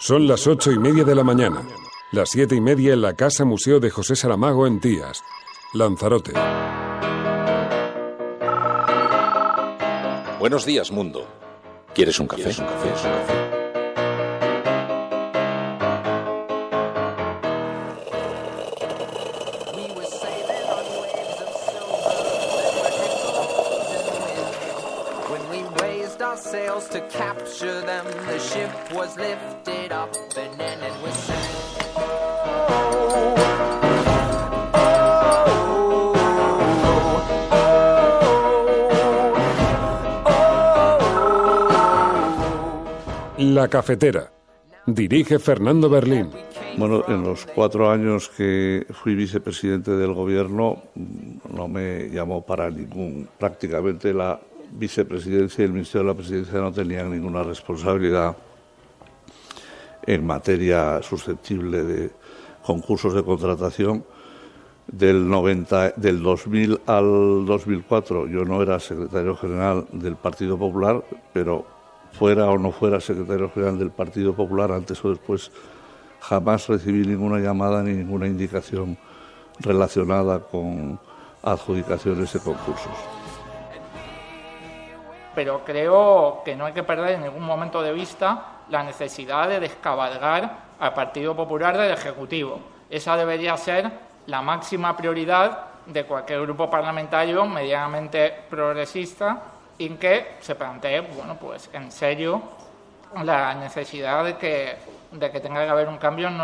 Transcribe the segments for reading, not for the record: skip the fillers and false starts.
Son las 8:30 de la mañana. Las 7:30 en la Casa Museo de José Saramago en Tías, Lanzarote. Buenos días, mundo. ¿Quieres un café? To capture them, the ship was lifted up and then it was sank. La Cafetera. Dirige Fernando Berlín. Bueno, en los 4 años que fui vicepresidente del gobierno no me llamó para prácticamente la vicepresidencia y el Ministerio de la Presidencia no tenían ninguna responsabilidad en materia susceptible de concursos de contratación. Del 2000 al 2004 yo no era secretario general del Partido Popular, pero fuera o no fuera secretario general del Partido Popular, antes o después, jamás recibí ninguna llamada ni ninguna indicación relacionada con adjudicaciones de concursos. Pero creo que no hay que perder en ningún momento de vista la necesidad de descabalgar al Partido Popular del Ejecutivo. Esa debería ser la máxima prioridad de cualquier grupo parlamentario medianamente progresista en que se plantee, pues en serio, la necesidad de que tenga que haber un cambio en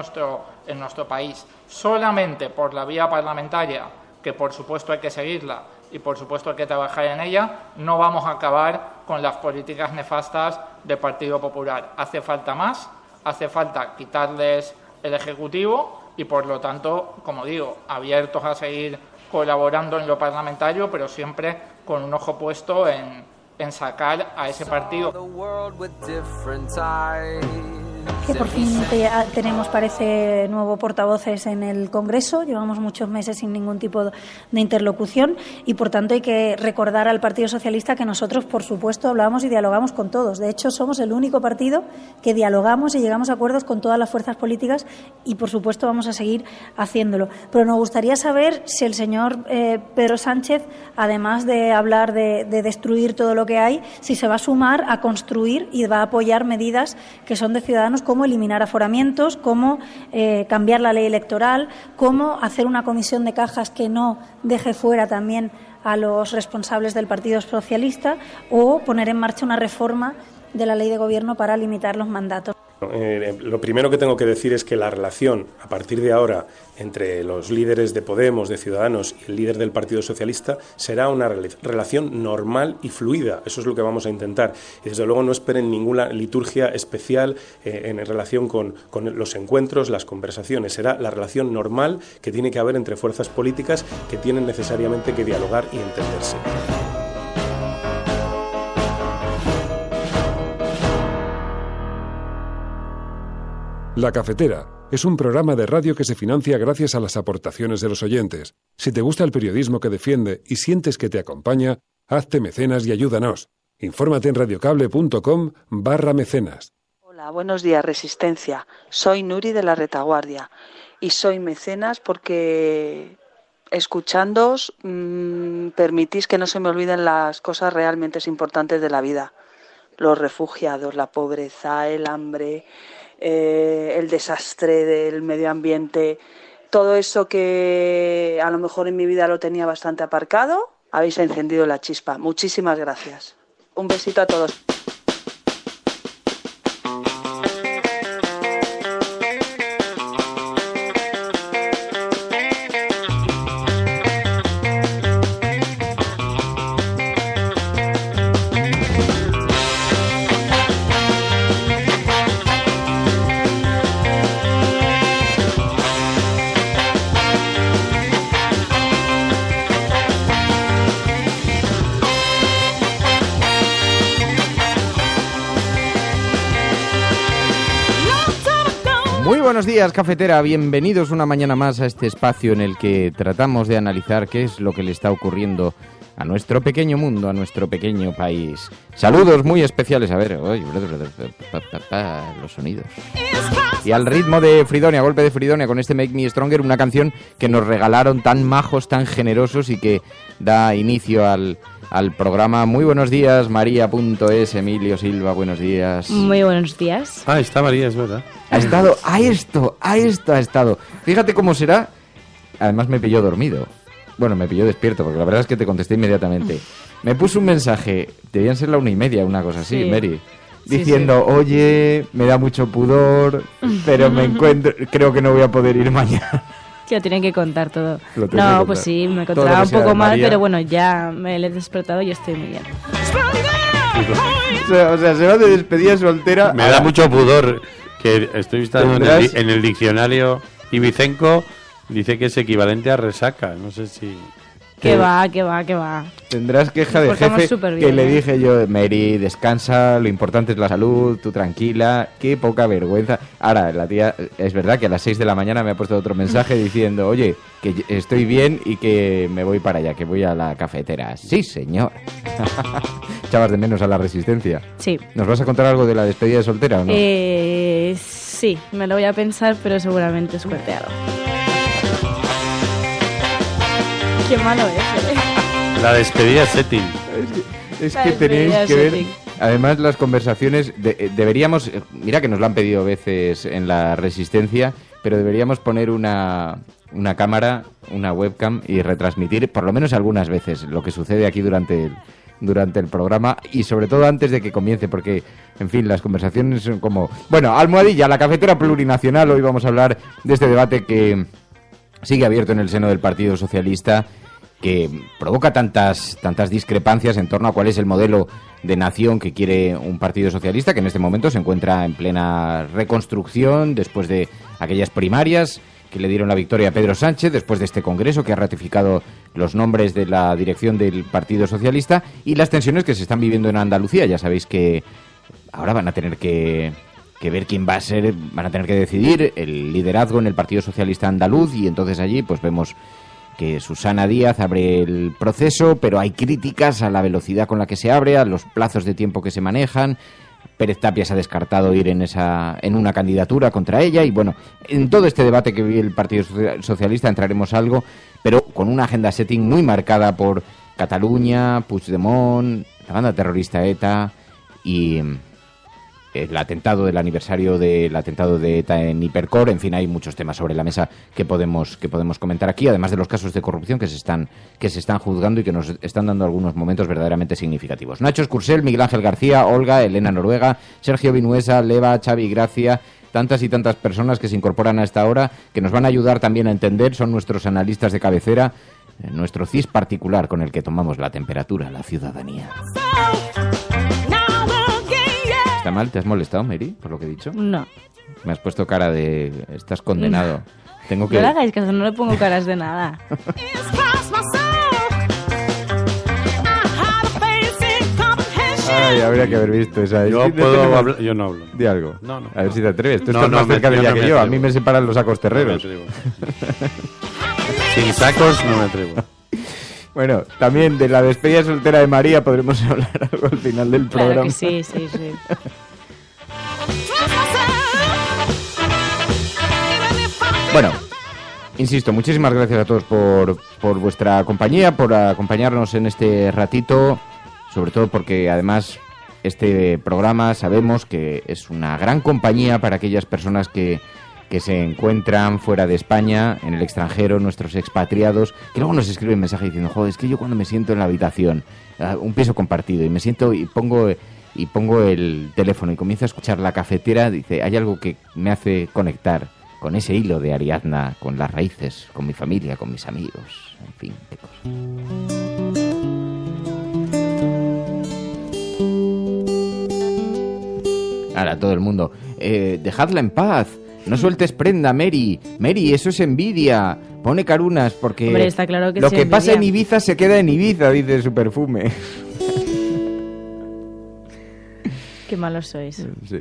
nuestro país. Solamente por la vía parlamentaria, que por supuesto hay que seguirla, y por supuesto hay que trabajar en ella, no vamos a acabar con las políticas nefastas del Partido Popular. Hace falta más, hace falta quitarles el Ejecutivo y, por lo tanto, como digo, abiertos a seguir colaborando en lo parlamentario, pero siempre con un ojo puesto en sacar a ese partido. Que por fin tenemos, parece, nuevo portavoces en el Congreso. Llevamos muchos meses sin ningún tipo de interlocución y, por tanto, hay que recordar al Partido Socialista que nosotros, por supuesto, hablamos y dialogamos con todos. De hecho, somos el único partido que dialogamos y llegamos a acuerdos con todas las fuerzas políticas y, por supuesto, vamos a seguir haciéndolo. Pero nos gustaría saber si el señor Pedro Sánchez, además de hablar de destruir todo lo que hay, si se va a sumar a construir y va a apoyar medidas que son de ciudadanos, cómo eliminar aforamientos, cómo cambiar la ley electoral, cómo hacer una comisión de cajas que no deje fuera también a los responsables del Partido Socialista, o poner en marcha una reforma de la ley de gobierno para limitar los mandatos. Lo primero que tengo que decir es que la relación, a partir de ahora, entre los líderes de Podemos, de Ciudadanos y el líder del Partido Socialista será una relación normal y fluida. Eso es lo que vamos a intentar. Y desde luego no esperen ninguna liturgia especial en relación con los encuentros, las conversaciones. Será la relación normal que tiene que haber entre fuerzas políticas que tienen necesariamente que dialogar y entenderse. La Cafetera es un programa de radio que se financia gracias a las aportaciones de los oyentes. Si te gusta el periodismo que defiende y sientes que te acompaña, hazte mecenas y ayúdanos. Infórmate en radiocable.com/mecenas. Hola, buenos días, Resistencia. Soy Nuri de la Retaguardia y soy mecenas porque escuchándoos permitís que no se me olviden las cosas realmente importantes de la vida. Los refugiados, la pobreza, el hambre, el desastre del medio ambiente, todo eso que a lo mejor en mi vida lo tenía bastante aparcado, habéis encendido la chispa. Muchísimas gracias. Un besito a todos. buenos días, cafetera. Bienvenidos una mañana más a este espacio en el que tratamos de analizar qué es lo que le está ocurriendo a nuestro pequeño mundo, a nuestro pequeño país. Saludos muy especiales. A ver, los sonidos. Y al ritmo de Fridonia, golpe de Fridonia, con este Make Me Stronger, una canción que nos regalaron tan majos, tan generosos y que da inicio al programa. Muy buenos días, María.es, Emilio Silva, buenos días. Muy buenos días. Ah, está María, es verdad. Ha estado, a esto ha estado. Fíjate cómo será. Además me pilló dormido. Bueno, me pilló despierto, porque la verdad es que te contesté inmediatamente. Me puso un mensaje, debían ser la 1:30, una cosa así, sí. Mary, diciendo, sí. Oye, me da mucho pudor, pero me encuentro, creo que no voy a poder ir mañana. Que lo tienen que contar todo. No, pues sí, me encontraba un poco mal, pero bueno, ya me he despertado y estoy muy bien. O sea, se va de despedida soltera. Me da mucho pudor, que estoy viendo en el diccionario ibicenco. Dice que es equivalente a resaca, no sé si... Que va. Tendrás queja de jefe que le dije yo, Mary, descansa, lo importante es la salud, tú tranquila, qué poca vergüenza. Ahora, la tía, es verdad que a las 6 de la mañana me ha puesto otro mensaje diciendo, oye, que estoy bien y que me voy para allá, que voy a la cafetera. Sí, señor. ¿Echabas de menos a la Resistencia? Sí. ¿Nos vas a contar algo de la despedida de soltera o no? Sí, me lo voy a pensar, pero seguramente es cuarteado. Qué malo es, La despedida setting. Es que tenéis que ver. Además, las conversaciones deberíamos. Mira que nos lo han pedido veces en la Resistencia, pero deberíamos poner una cámara, una webcam y retransmitir, por lo menos algunas veces, lo que sucede aquí durante el programa y sobre todo antes de que comience, porque, en fin, las conversaciones son como... Bueno, almohadilla, la cafetera plurinacional. Hoy vamos a hablar de este debate que sigue abierto en el seno del Partido Socialista, que provoca tantas discrepancias en torno a cuál es el modelo de nación que quiere un Partido Socialista, que en este momento se encuentra en plena reconstrucción después de aquellas primarias que le dieron la victoria a Pedro Sánchez, después de este Congreso que ha ratificado los nombres de la dirección del Partido Socialista, y las tensiones que se están viviendo en Andalucía. Ya sabéis que ahora van a tener que ver quién va a ser, van a tener que decidir el liderazgo en el Partido Socialista andaluz, y entonces allí pues vemos que Susana Díaz abre el proceso, pero hay críticas a la velocidad con la que se abre, a los plazos de tiempo que se manejan. Pérez Tapia se ha descartado ir en una candidatura contra ella, y bueno, en todo este debate que vive el Partido Socialista entraremos algo, pero con una agenda setting muy marcada por Cataluña, Puigdemont, la banda terrorista ETA y el atentado del aniversario del atentado de ETA en Hipercor. En fin, hay muchos temas sobre la mesa que podemos comentar aquí, además de los casos de corrupción que se están juzgando y que nos están dando algunos momentos verdaderamente significativos. Nacho Escursel, Miguel Ángel García, Olga, Elena Noruega, Sergio Vinuesa, Leva, Xavi Gracia, tantas y tantas personas que se incorporan a esta hora, que nos van a ayudar también a entender, son nuestros analistas de cabecera, nuestro CIS particular con el que tomamos la temperatura a la ciudadanía. ¿Está mal? ¿Te has molestado, Mary, por lo que he dicho? No. Me has puesto cara de... Estás condenado. Tengo que... No le hagáis caso, no le pongo caras de nada. Ay, habría que haber visto esa. Yo puedo hablar, yo no hablo. Di algo. No. A ver si te atreves. Tú estás más cerca de ella que yo. A mí me separan los sacos terreros. No me atrevo. Sin sacos no me atrevo. Bueno, también de la despedida soltera de María podremos hablar algo al final del programa. Claro que sí. Bueno, insisto, muchísimas gracias a todos por vuestra compañía, por acompañarnos en este ratito, sobre todo porque además este programa sabemos que es una gran compañía para aquellas personas que se encuentran fuera de España, en el extranjero, nuestros expatriados, que luego nos escriben mensajes diciendo, joder, es que yo cuando me siento en la habitación, un piso compartido, y me siento y pongo el teléfono y comienzo a escuchar la cafetera, dice, hay algo que me hace conectar con ese hilo de Ariadna, con las raíces, con mi familia, con mis amigos, en fin, qué cosa. Ahora todo el mundo, dejadla en paz. No sueltes prenda, Mary. Mary, eso es envidia. Pone carunas porque... Hombre, está claro que lo sí, que envidia. pasa en Ibiza se queda en Ibiza, dice su perfume. Qué malos sois. Sí.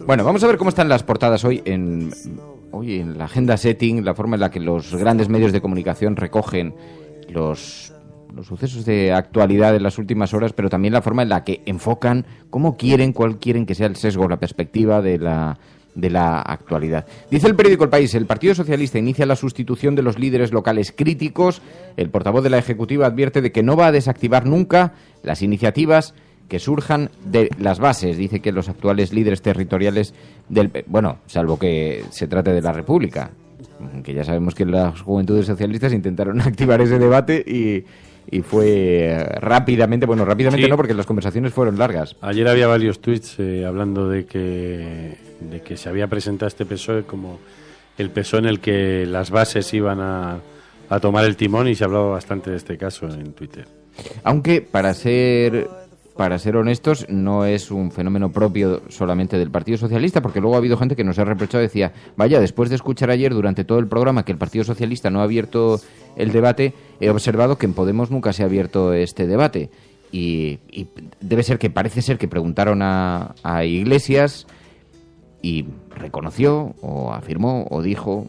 Bueno, vamos a ver cómo están las portadas hoy en la agenda setting, la forma en la que los grandes medios de comunicación recogen los sucesos de actualidad de las últimas horas, pero también la forma en la que enfocan cuál quieren que sea el sesgo, la perspectiva de la actualidad. Dice el periódico El País: el Partido Socialista inicia la sustitución de los líderes locales críticos. El portavoz de la Ejecutiva advierte de que no va a desactivar nunca las iniciativas que surjan de las bases. Dice que los actuales líderes territoriales salvo que se trate de la República, que ya sabemos que las Juventudes Socialistas intentaron activar ese debate y fue rápidamente sí. No, porque las conversaciones fueron largas. Ayer había varios tweets hablando de que se había presentado este PSOE como el PSOE en el que las bases iban a tomar el timón, y se hablaba bastante de este caso en Twitter. Aunque, para ser honestos, no es un fenómeno propio solamente del Partido Socialista, porque luego ha habido gente que nos ha reprochado, decía, vaya, después de escuchar ayer durante todo el programa que el Partido Socialista no ha abierto el debate, he observado que en Podemos nunca se ha abierto este debate. Y parece ser que preguntaron a Iglesias y reconoció o afirmó o dijo,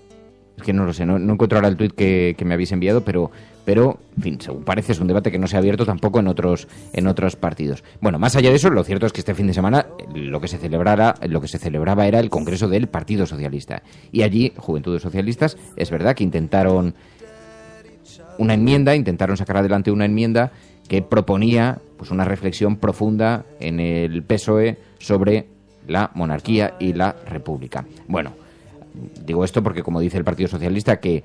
es que no lo sé, no encuentro ahora el tuit que me habéis enviado, pero en fin, según parece, es un debate que no se ha abierto tampoco en otros partidos. Bueno, más allá de eso, lo cierto es que este fin de semana lo que se celebraba era el Congreso del Partido Socialista, y allí Juventudes Socialistas, es verdad que intentaron sacar adelante una enmienda que proponía pues una reflexión profunda en el PSOE sobre la monarquía y la república. Bueno, digo esto porque, como dice el Partido Socialista, que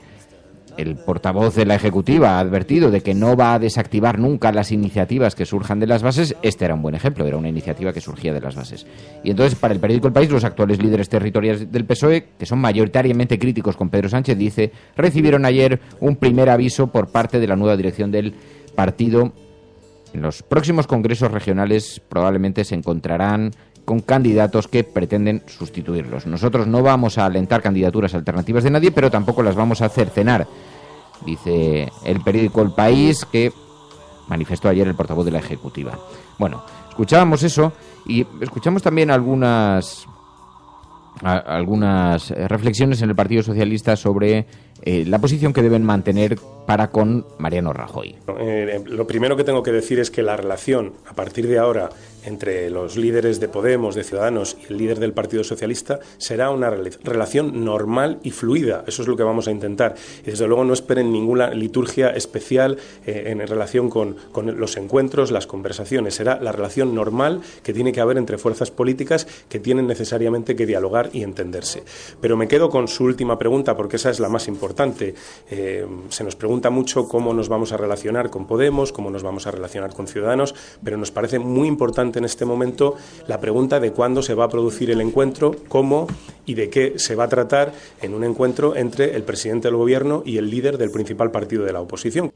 el portavoz de la Ejecutiva ha advertido de que no va a desactivar nunca las iniciativas que surjan de las bases. Este era un buen ejemplo, era una iniciativa que surgía de las bases. Y entonces, para el periódico El País, los actuales líderes territoriales del PSOE, que son mayoritariamente críticos con Pedro Sánchez, dice, recibieron ayer un primer aviso por parte de la nueva dirección del partido. En los próximos congresos regionales probablemente se encontrarán con candidatos que pretenden sustituirlos. Nosotros no vamos a alentar candidaturas alternativas de nadie, pero tampoco las vamos a cercenar, dice el periódico El País, que manifestó ayer el portavoz de la Ejecutiva. Bueno, escuchábamos eso y escuchamos también algunas reflexiones en el Partido Socialista sobre la posición que deben mantener para con Mariano Rajoy. Lo primero que tengo que decir es que la relación, a partir de ahora, entre los líderes de Podemos, de Ciudadanos y el líder del Partido Socialista será una relación normal y fluida. Eso es lo que vamos a intentar. Y desde luego no esperen ninguna liturgia especial en relación con los encuentros, las conversaciones. Será la relación normal que tiene que haber entre fuerzas políticas que tienen necesariamente que dialogar y entenderse. Pero me quedo con su última pregunta, porque esa es la más importante. Se nos pregunta mucho cómo nos vamos a relacionar con Podemos, cómo nos vamos a relacionar con Ciudadanos, pero nos parece muy importante en este momento la pregunta de cuándo se va a producir el encuentro, cómo y de qué se va a tratar en un encuentro entre el presidente del Gobierno y el líder del principal partido de la oposición.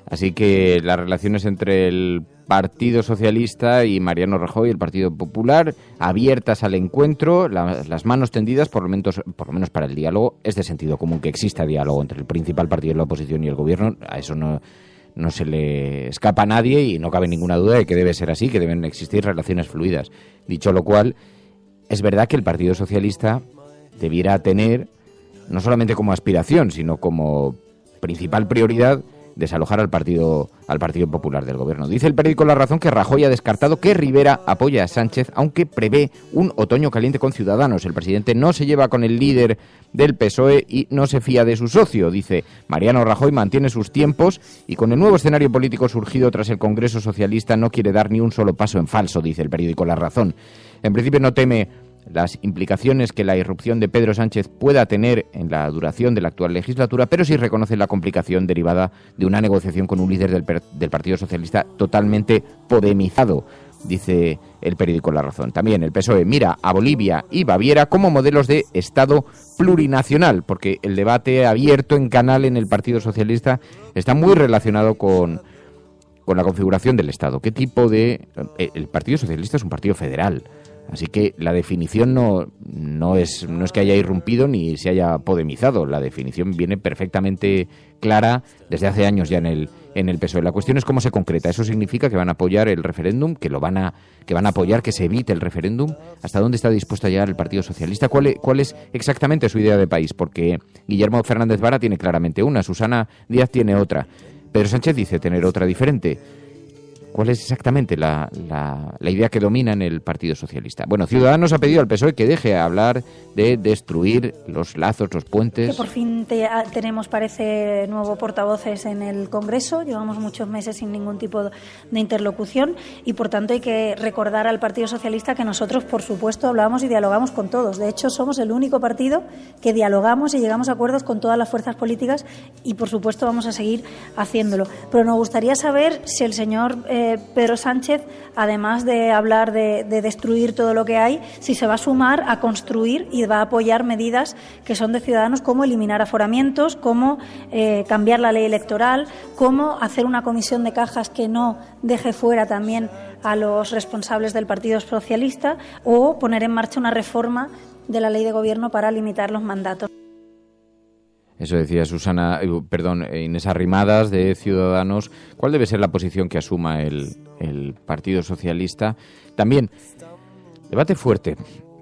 Así que las relaciones entre el Partido Socialista y Mariano Rajoy, el Partido Popular, abiertas al encuentro, las manos tendidas, por lo menos para el diálogo. Es de sentido común que exista diálogo entre el principal partido de la oposición y el Gobierno. A eso no se le escapa a nadie y no cabe ninguna duda de que debe ser así, que deben existir relaciones fluidas. Dicho lo cual, es verdad que el Partido Socialista debiera tener, no solamente como aspiración, sino como principal prioridad, desalojar al Partido Popular del Gobierno. Dice el periódico La Razón que Rajoy ha descartado que Rivera apoye a Sánchez, aunque prevé un otoño caliente con Ciudadanos. El presidente no se lleva con el líder del PSOE y no se fía de su socio. Dice, Mariano Rajoy mantiene sus tiempos y con el nuevo escenario político surgido tras el Congreso Socialista no quiere dar ni un solo paso en falso, dice el periódico La Razón. En principio no teme las implicaciones que la irrupción de Pedro Sánchez pueda tener en la duración de la actual legislatura, pero sí reconoce la complicación derivada de una negociación con un líder del Partido Socialista totalmente podemizado, dice el periódico La Razón. También el PSOE mira a Bolivia y Baviera como modelos de Estado plurinacional, porque el debate abierto en canal en el Partido Socialista está muy relacionado con la configuración del Estado. ¿Qué tipo de...? El Partido Socialista es un partido federal. Así que la definición no es que haya irrumpido ni se haya podemizado. La definición viene perfectamente clara desde hace años ya en en el PSOE. La cuestión es cómo se concreta. ¿Eso significa que van a apoyar el referéndum, que van a apoyar que se evite el referéndum? ¿Hasta dónde está dispuesto a llegar el Partido Socialista? ¿Cuál es exactamente su idea de país? Porque Guillermo Fernández Vara tiene claramente una, Susana Díaz tiene otra, Pedro Sánchez dice tener otra diferente. ¿Cuál es exactamente la idea que domina en el Partido Socialista? Bueno, Ciudadanos ha pedido al PSOE que deje de hablar de destruir los lazos, los puentes. Que por fin tenemos, parece, nuevo portavoces en el Congreso. Llevamos muchos meses sin ningún tipo de interlocución y, por tanto, hay que recordar al Partido Socialista que nosotros, por supuesto, hablamos y dialogamos con todos. De hecho, somos el único partido que dialogamos y llegamos a acuerdos con todas las fuerzas políticas y, por supuesto, vamos a seguir haciéndolo. Pero nos gustaría saber si el señor Pedro Sánchez, además de hablar de destruir todo lo que hay, si se va a sumar a construir y va a apoyar medidas que son de Ciudadanos, como eliminar aforamientos, como cambiar la ley electoral, como hacer una comisión de cajas que no deje fuera también a los responsables del Partido Socialista, o poner en marcha una reforma de la ley de gobierno para limitar los mandatos. Eso decía Inés Arrimadas, de Ciudadanos. ¿Cuál debe ser la posición que asuma el Partido Socialista? También, debate fuerte.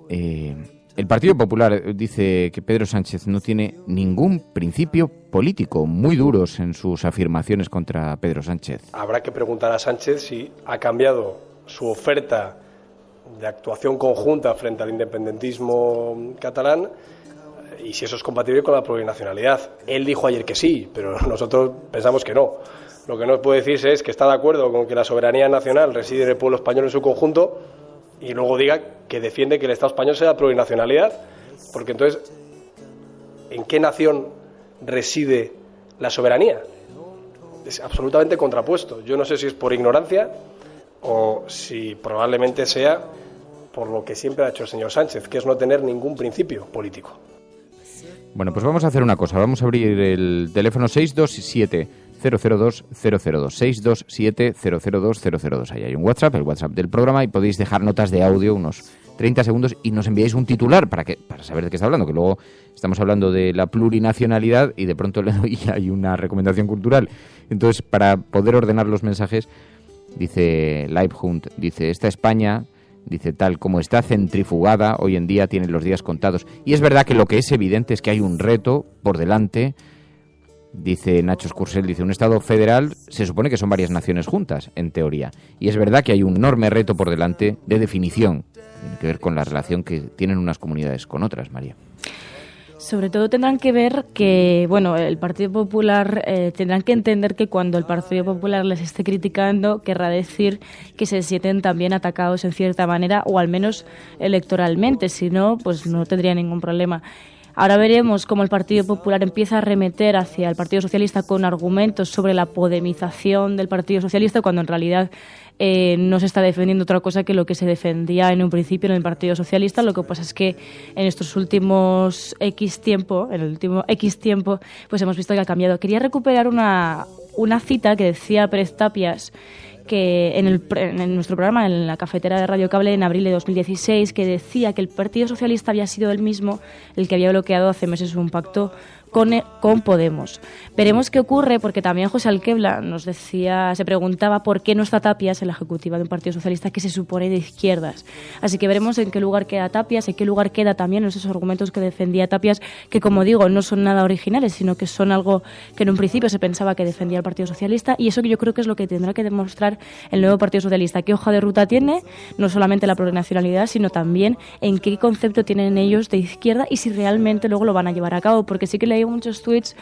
El Partido Popular dice que Pedro Sánchez no tiene ningún principio político, muy duros en sus afirmaciones contra Pedro Sánchez. Habrá que preguntar a Sánchez si ha cambiado su oferta de actuación conjunta frente al independentismo catalán y si eso es compatible con la plurinacionalidad. Él dijo ayer que sí, pero nosotros pensamos que no. Lo que no puede decirse es que está de acuerdo con que la soberanía nacional reside en el pueblo español en su conjunto y luego diga que defiende que el Estado español sea plurinacionalidad, porque entonces, ¿en qué nación reside la soberanía? Es absolutamente contrapuesto. Yo no sé si es por ignorancia o si probablemente sea por lo que siempre ha hecho el señor Sánchez, que es no tener ningún principio político. Bueno, pues vamos a hacer una cosa. Vamos a abrir el teléfono 627-002-002. 627-002-002. Ahí hay un WhatsApp, el WhatsApp del programa, y podéis dejar notas de audio, unos 30 segundos, y nos enviáis un titular para saber de qué está hablando, que luego estamos hablando de la plurinacionalidad y de pronto le doy hay una recomendación cultural. Entonces, para poder ordenar los mensajes, dice Livehunt, dice, esta España... Dice, tal como está centrifugada, hoy en día tiene los días contados. Y es verdad que lo que es evidente es que hay un reto por delante. Dice Nacho Escursel, dice, un Estado federal se supone que son varias naciones juntas, en teoría. Y es verdad que hay un enorme reto por delante de definición. Tiene que ver con la relación que tienen unas comunidades con otras, María. Sobre todo tendrán que ver que, bueno, el Partido Popular tendrán que entender que cuando el Partido Popular les esté criticando, querrá decir que se sienten también atacados en cierta manera, o al menos electoralmente, si no, pues no tendría ningún problema. Ahora veremos cómo el Partido Popular empieza a arremeter hacia el Partido Socialista con argumentos sobre la podemización del Partido Socialista, cuando en realidad no se está defendiendo otra cosa que lo que se defendía en un principio en el Partido Socialista. Lo que pasa es que en estos últimos X tiempo, pues hemos visto que ha cambiado. Quería recuperar una cita que decía Pérez Tapias, que en nuestro programa, en la cafetera de Radio Cable, en abril de 2016, que decía que el Partido Socialista había sido el mismo el que había bloqueado hace meses un pacto con Podemos. Veremos qué ocurre, porque también José Alquebla se preguntaba por qué no está Tapias en la ejecutiva de un Partido Socialista que se supone de izquierdas. Así que veremos en qué lugar queda Tapias, en qué lugar queda también esos argumentos que defendía Tapias, que, como digo, no son nada originales, sino que son algo que en un principio se pensaba que defendía el Partido Socialista, y eso que yo creo que es lo que tendrá que demostrar el nuevo Partido Socialista, qué hoja de ruta tiene, no solamente la plurinacionalidad, sino también en qué concepto tienen ellos de izquierda y si realmente luego lo van a llevar a cabo, porque sí que leí muchos tweets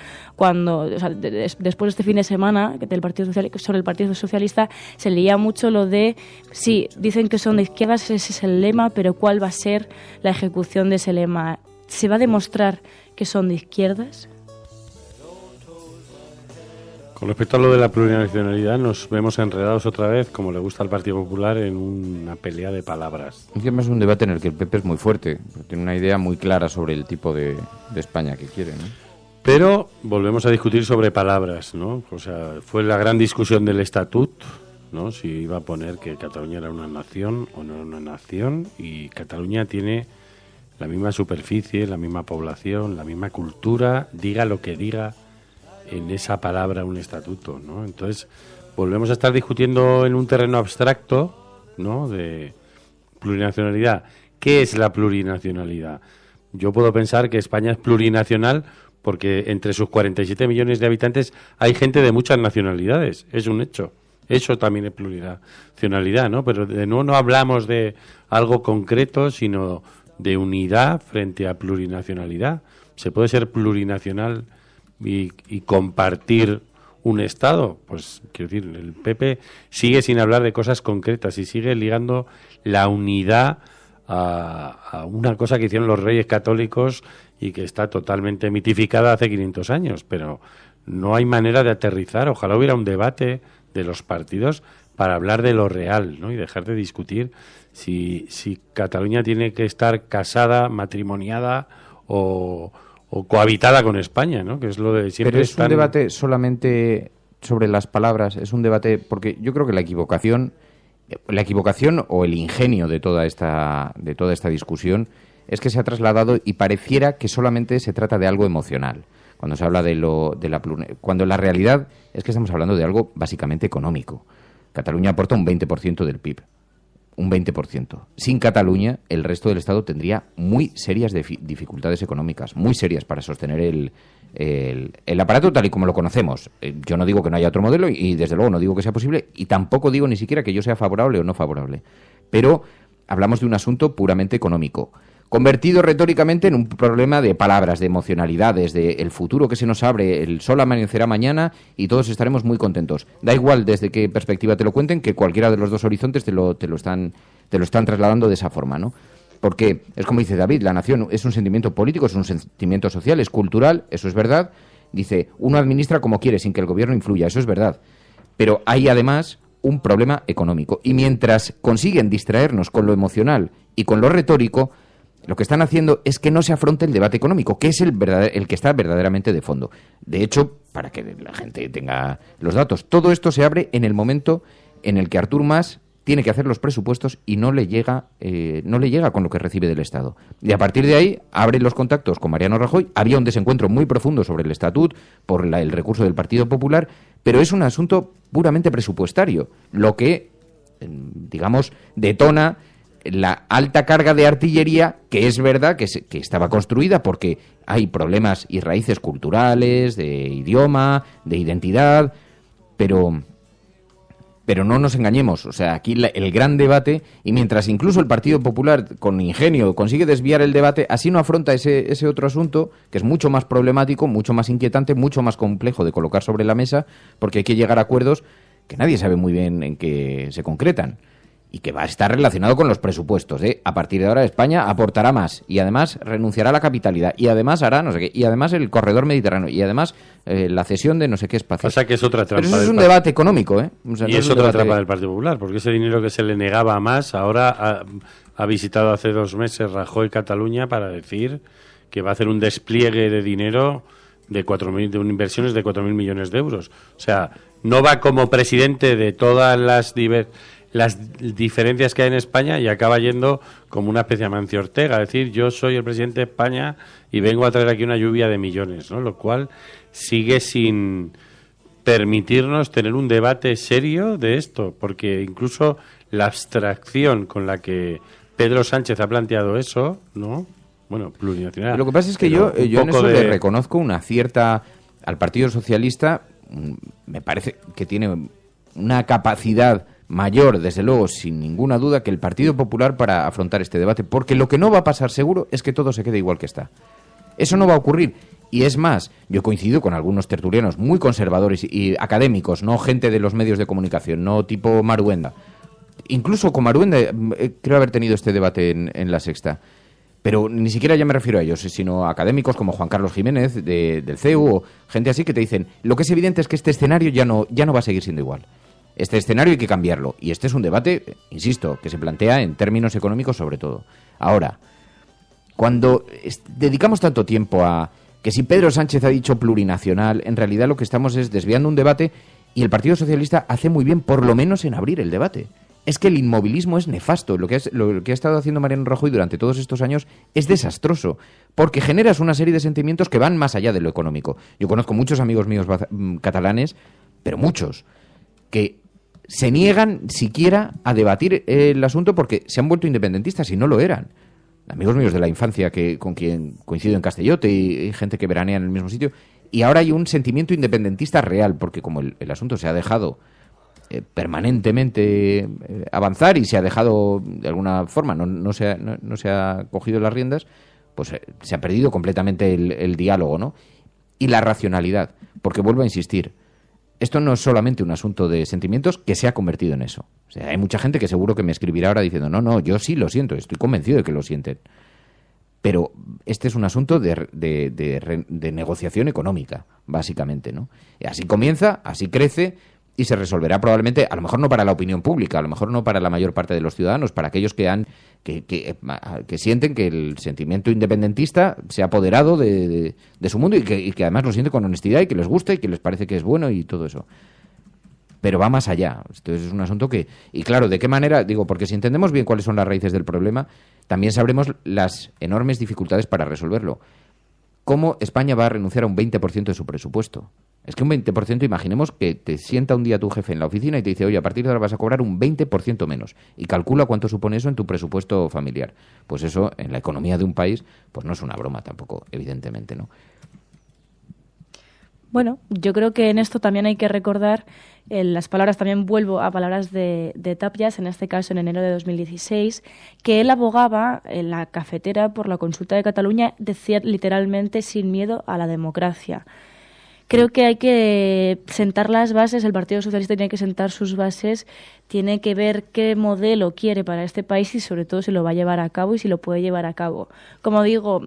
después de este fin de semana del Partido Socialista, sobre el Partido Socialista, se leía mucho lo de, sí, dicen que son de izquierdas, ese es el lema, pero ¿cuál va a ser la ejecución de ese lema? ¿Se va a demostrar que son de izquierdas? Con respecto a lo de la plurinacionalidad, nos vemos enredados otra vez, como le gusta al Partido Popular, en una pelea de palabras. Es que es un debate en el que el PP es muy fuerte, tiene una idea muy clara sobre el tipo de España que quiere, ¿no? Pero volvemos a discutir sobre palabras, ¿no? O sea, fue la gran discusión del Estatut, ¿no? Si iba a poner que Cataluña era una nación o no era una nación, y Cataluña tiene la misma superficie, la misma población, la misma cultura, diga lo que diga en esa palabra un estatuto, ¿no? Entonces volvemos a estar discutiendo en un terreno abstracto, ¿no?, de plurinacionalidad. ¿Qué es la plurinacionalidad? Yo puedo pensar que España es plurinacional porque entre sus 47 millones de habitantes hay gente de muchas nacionalidades, es un hecho. Eso también es plurinacionalidad, ¿no? Pero de nuevo no hablamos de algo concreto, sino de unidad frente a plurinacionalidad. ¿Se puede ser plurinacional y compartir un Estado? Pues, quiero decir, el PP sigue sin hablar de cosas concretas y sigue ligando la unidad a una cosa que hicieron los reyes católicos y que está totalmente mitificada hace 500 años, pero no hay manera de aterrizar. Ojalá hubiera un debate de los partidos para hablar de lo real, ¿no? Y dejar de discutir si Cataluña tiene que estar casada, matrimoniada o cohabitada con España, ¿no? Que es lo de siempre. Pero es un debate solamente sobre las palabras, es un debate porque yo creo que la equivocación o el ingenio de toda esta discusión es que se ha trasladado y pareciera que solamente se trata de algo emocional. Cuando se habla cuando la realidad es que estamos hablando de algo básicamente económico. Cataluña aporta un 20% del PIB. Un 20%. Sin Cataluña, el resto del Estado tendría muy serias dificultades económicas, muy serias para sostener el aparato tal y como lo conocemos. Yo no digo que no haya otro modelo y desde luego no digo que sea posible y tampoco digo ni siquiera que yo sea favorable o no favorable. Pero hablamos de un asunto puramente económico, convertido retóricamente en un problema de palabras, de emocionalidades, de el futuro que se nos abre, el sol amanecerá mañana y todos estaremos muy contentos. Da igual desde qué perspectiva te lo cuenten, que cualquiera de los dos horizontes te lo están trasladando de esa forma, ¿no? Porque es como dice David, la nación es un sentimiento político, es un sentimiento social, es cultural, eso es verdad. Dice, uno administra como quiere sin que el gobierno influya, eso es verdad. Pero hay además un problema económico. Y mientras consiguen distraernos con lo emocional y con lo retórico, lo que están haciendo es que no se afronte el debate económico, que es el que está verdaderamente de fondo. De hecho, para que la gente tenga los datos, todo esto se abre en el momento en el que Artur Mas tiene que hacer los presupuestos y no le llega con lo que recibe del Estado. Y a partir de ahí abre los contactos con Mariano Rajoy. Había un desencuentro muy profundo sobre el estatut por el recurso del Partido Popular, pero es un asunto puramente presupuestario, lo que, digamos, detona la alta carga de artillería, que es verdad que estaba construida porque hay problemas y raíces culturales, de idioma, de identidad, pero no nos engañemos, o sea, aquí el gran debate, y mientras incluso el Partido Popular con ingenio consigue desviar el debate, así no afronta ese otro asunto, que es mucho más problemático, mucho más inquietante, mucho más complejo de colocar sobre la mesa, porque hay que llegar a acuerdos que nadie sabe muy bien en qué se concretan. Y que va a estar relacionado con los presupuestos, ¿eh? A partir de ahora España aportará más y además renunciará a la capitalidad y además hará no sé qué y además el corredor mediterráneo y además la cesión de no sé qué espacio. O sea que es otra trampa. Pero eso es un debate económico, ¿eh? O sea, y no es otra trampa del Partido Popular, porque ese dinero que se le negaba a Mas ahora ha visitado hace 2 meses Rajoy Cataluña para decir que va a hacer un despliegue de dinero de inversiones de 4.000 millones de euros. O sea, no va como presidente de todas las diferencias que hay en España y acaba yendo como una especie de Amancio Ortega, es decir, yo soy el presidente de España y vengo a traer aquí una lluvia de millones, ¿no? Lo cual sigue sin permitirnos tener un debate serio de esto, porque incluso la abstracción con la que Pedro Sánchez ha planteado eso, ¿no? Bueno, plurinacional. Lo que pasa es que yo en eso le reconozco una cierta al Partido Socialista, me parece que tiene una capacidad mayor, desde luego, sin ninguna duda, que el Partido Popular para afrontar este debate, porque lo que no va a pasar seguro es que todo se quede igual que está. Eso no va a ocurrir. Y es más, yo coincido con algunos tertulianos muy conservadores y académicos, no gente de los medios de comunicación, no tipo Maruenda. Incluso con Maruenda creo haber tenido este debate en La Sexta. Pero ni siquiera ya me refiero a ellos, sino a académicos como Juan Carlos Jiménez del CEU o gente así que te dicen, lo que es evidente es que este escenario ya no va a seguir siendo igual. Este escenario hay que cambiarlo. Y este es un debate, insisto, que se plantea en términos económicos sobre todo. Ahora, cuando dedicamos tanto tiempo a que si Pedro Sánchez ha dicho plurinacional, en realidad lo que estamos es desviando un debate y el Partido Socialista hace muy bien, por lo menos, en abrir el debate. es que el inmovilismo es nefasto. Lo que ha estado haciendo Mariano Rajoy durante todos estos años es desastroso, porque generas una serie de sentimientos que van más allá de lo económico. Yo conozco muchos amigos míos catalanes, pero muchos, que se niegan siquiera a debatir el asunto porque se han vuelto independentistas y no lo eran. Amigos míos de la infancia con quien coincido en Castellote y gente que veranea en el mismo sitio. Y ahora hay un sentimiento independentista real, porque como el asunto se ha dejado permanentemente avanzar y se ha dejado de alguna forma, no se ha cogido las riendas, pues se ha perdido completamente el diálogo, ¿no? Y la racionalidad, porque vuelvo a insistir, esto no es solamente un asunto de sentimientos, que se ha convertido en eso. O sea, hay mucha gente que seguro que me escribirá ahora diciendo, no, yo sí lo siento, estoy convencido de que lo sienten. Pero este es un asunto de negociación económica, básicamente, ¿no? Y así comienza, así crece y se resolverá probablemente, a lo mejor no para la opinión pública, a lo mejor no para la mayor parte de los ciudadanos, para aquellos que sienten que el sentimiento independentista se ha apoderado de su mundo y que además lo siente con honestidad y que les gusta y que les parece que es bueno y todo eso. Pero va más allá. Esto es un asunto que... Y claro, ¿de qué manera? Digo, porque si entendemos bien cuáles son las raíces del problema, también sabremos las enormes dificultades para resolverlo. ¿Cómo España va a renunciar a un 20% de su presupuesto? Es que un 20%, imaginemos que te sienta un día tu jefe en la oficina y te dice, oye, a partir de ahora vas a cobrar un 20% menos. Y calcula cuánto supone eso en tu presupuesto familiar. Pues eso, en la economía de un país, pues no es una broma tampoco, evidentemente, ¿no? Bueno, yo creo que en esto también hay que recordar las palabras, también vuelvo a palabras de Tapias, en este caso en enero de 2016, que él abogaba en la cafetera por la consulta de Cataluña, decía literalmente sin miedo a la democracia. Creo que hay que sentar las bases, el Partido Socialista tiene que sentar sus bases, tiene que ver qué modelo quiere para este país y sobre todo si lo va a llevar a cabo y si lo puede llevar a cabo. Como digo,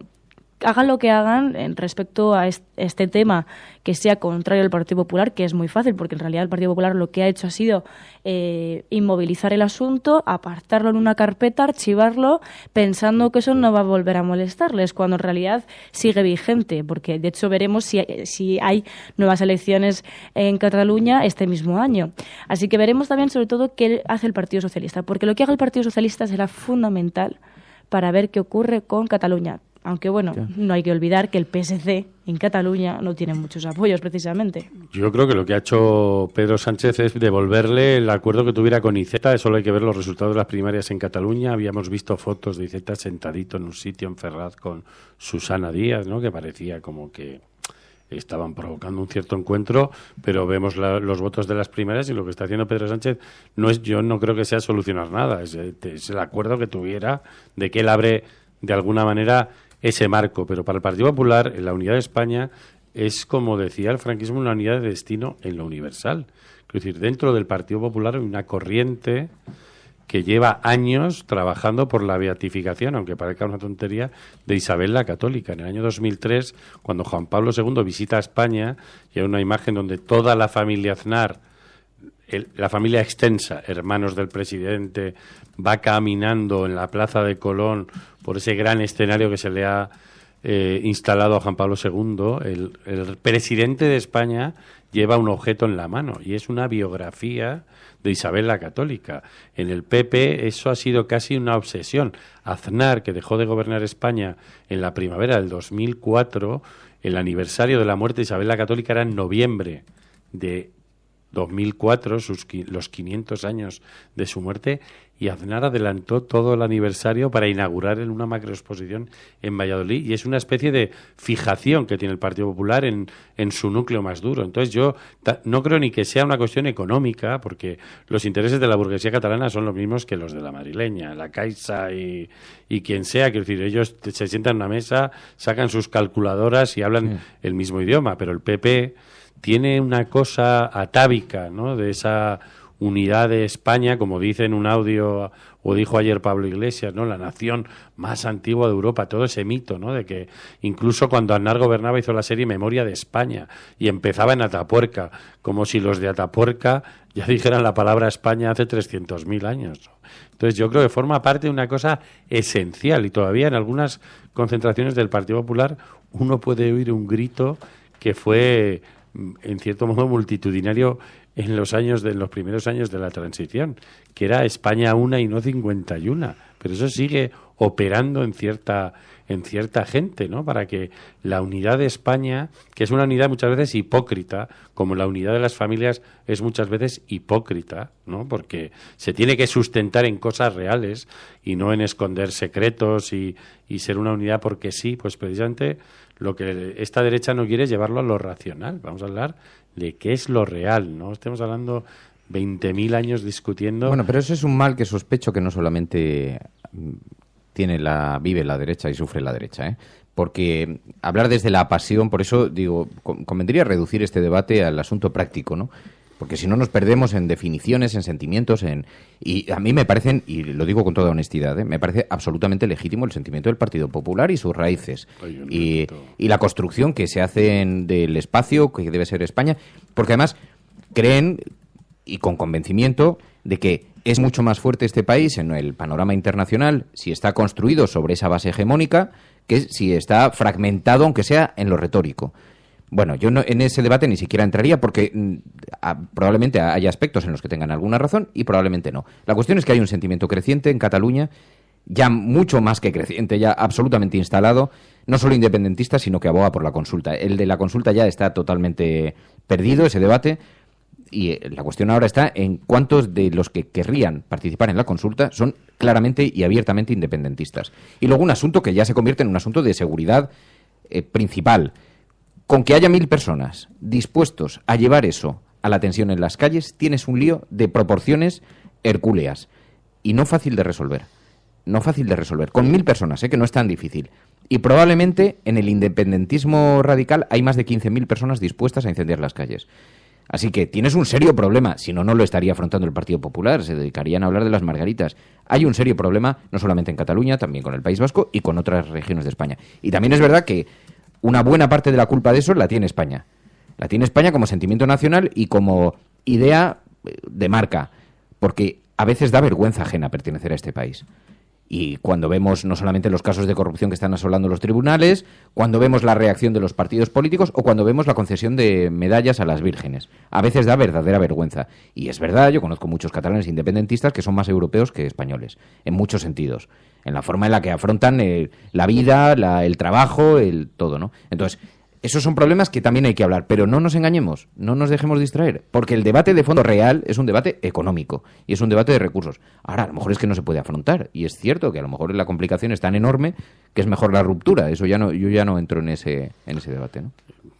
hagan lo que hagan en respecto a este tema que sea contrario al Partido Popular, que es muy fácil, porque en realidad el Partido Popular lo que ha hecho ha sido inmovilizar el asunto, apartarlo en una carpeta, archivarlo, pensando que eso no va a volver a molestarles, cuando en realidad sigue vigente, porque de hecho veremos si hay nuevas elecciones en Cataluña este mismo año. Así que veremos también sobre todo qué hace el Partido Socialista, porque lo que haga el Partido Socialista será fundamental para ver qué ocurre con Cataluña. Aunque, bueno, no hay que olvidar que el PSC en Cataluña no tiene muchos apoyos, precisamente. Yo creo que lo que ha hecho Pedro Sánchez es devolverle el acuerdo que tuviera con Iceta. Solo hay que ver los resultados de las primarias en Cataluña. Habíamos visto fotos de Iceta sentadito en un sitio en Ferraz con Susana Díaz, ¿no? Que parecía como que estaban provocando un cierto encuentro, pero vemos los votos de las primarias y lo que está haciendo Pedro Sánchez yo no creo que sea solucionar nada. Es el acuerdo que tuviera de que él abre de alguna manera ese marco, pero para el Partido Popular la unidad de España es, como decía el franquismo, una unidad de destino en lo universal. Es decir, dentro del Partido Popular hay una corriente que lleva años trabajando por la beatificación, aunque parezca una tontería, de Isabel la Católica. En el año 2003, cuando Juan Pablo II visita España, y hay una imagen donde toda la familia Aznar, la familia extensa, hermanos del presidente, va caminando en la Plaza de Colón por ese gran escenario que se le ha instalado a Juan Pablo II. El presidente de España lleva un objeto en la mano y es una biografía de Isabel la Católica. En el PP eso ha sido casi una obsesión. Aznar, que dejó de gobernar España en la primavera del 2004, el aniversario de la muerte de Isabel la Católica era en noviembre de 2004, los 500 años de su muerte, y Aznar adelantó todo el aniversario para inaugurar en una macroexposición en Valladolid, y es una especie de fijación que tiene el Partido Popular en su núcleo más duro. Entonces yo no creo ni que sea una cuestión económica, porque los intereses de la burguesía catalana son los mismos que los de la madrileña, la Caixa y quien sea. Quiero decir, ellos se sientan en una mesa, sacan sus calculadoras y hablan el mismo idioma, pero el PP tiene una cosa atávica, ¿no?, de esa unidad de España, como dice en un audio, o dijo ayer Pablo Iglesias, ¿no?, la nación más antigua de Europa, todo ese mito, ¿no?, de que incluso cuando Aznar gobernaba hizo la serie Memoria de España y empezaba en Atapuerca, como si los de Atapuerca ya dijeran la palabra España hace 300.000 años, ¿no? Entonces yo creo que forma parte de una cosa esencial, y todavía en algunas concentraciones del Partido Popular uno puede oír un grito que fue en cierto modo multitudinario en los primeros años de la transición, que era España una y no 51, pero eso sigue operando en cierta gente, ¿no? Para que la unidad de España, que es una unidad muchas veces hipócrita, como la unidad de las familias es muchas veces hipócrita, ¿no? Porque se tiene que sustentar en cosas reales y no en esconder secretos y ser una unidad porque sí, pues precisamente lo que esta derecha no quiere es llevarlo a lo racional. Vamos a hablar de qué es lo real, ¿no? Estamos hablando 20.000 años discutiendo. Bueno, pero eso es un mal que sospecho que no solamente vive la derecha y sufre la derecha, ¿eh? Porque hablar desde la pasión, por eso digo, convendría reducir este debate al asunto práctico, ¿no? Porque si no nos perdemos en definiciones, en sentimientos, y a mí me parecen, y lo digo con toda honestidad, me parece absolutamente legítimo el sentimiento del Partido Popular y sus raíces, y la construcción que se hace del espacio que debe ser España, porque además creen, y con convencimiento, de que es mucho más fuerte este país en el panorama internacional si está construido sobre esa base hegemónica que si está fragmentado, aunque sea en lo retórico. Bueno, yo en ese debate ni siquiera entraría porque probablemente haya aspectos en los que tengan alguna razón y probablemente no. La cuestión es que hay un sentimiento creciente en Cataluña, ya mucho más que creciente, ya absolutamente instalado, no solo independentista, sino que aboga por la consulta. El de la consulta ya está totalmente perdido, ese debate, y la cuestión ahora está en cuántos de los que querrían participar en la consulta son claramente y abiertamente independentistas. Y luego un asunto que ya se convierte en un asunto de seguridad principal. Con que haya 1.000 personas dispuestos a llevar eso a la tensión en las calles, tienes un lío de proporciones hercúleas y no fácil de resolver. No fácil de resolver. Con 1.000 personas, que no es tan difícil. Y probablemente en el independentismo radical hay más de 15.000 personas dispuestas a incendiar las calles. Así que tienes un serio problema, si no, no lo estaría afrontando el Partido Popular, se dedicarían a hablar de las margaritas. Hay un serio problema, no solamente en Cataluña, también con el País Vasco y con otras regiones de España. Y también es verdad que una buena parte de la culpa de eso la tiene España. La tiene España como sentimiento nacional y como idea de marca, porque a veces da vergüenza ajena pertenecer a este país. Y cuando vemos no solamente los casos de corrupción que están asolando los tribunales, cuando vemos la reacción de los partidos políticos o cuando vemos la concesión de medallas a las vírgenes. A veces da verdadera vergüenza. Y es verdad, yo conozco muchos catalanes independentistas que son más europeos que españoles, en muchos sentidos. En la forma en la que afrontan la vida, el trabajo, todo, ¿no? Entonces, esos son problemas que también hay que hablar, pero no nos engañemos, no nos dejemos distraer, porque el debate de fondo real es un debate económico y es un debate de recursos. Ahora, a lo mejor es que no se puede afrontar, y es cierto que a lo mejor la complicación es tan enorme que es mejor la ruptura. Eso yo ya no entro en ese debate, ¿no?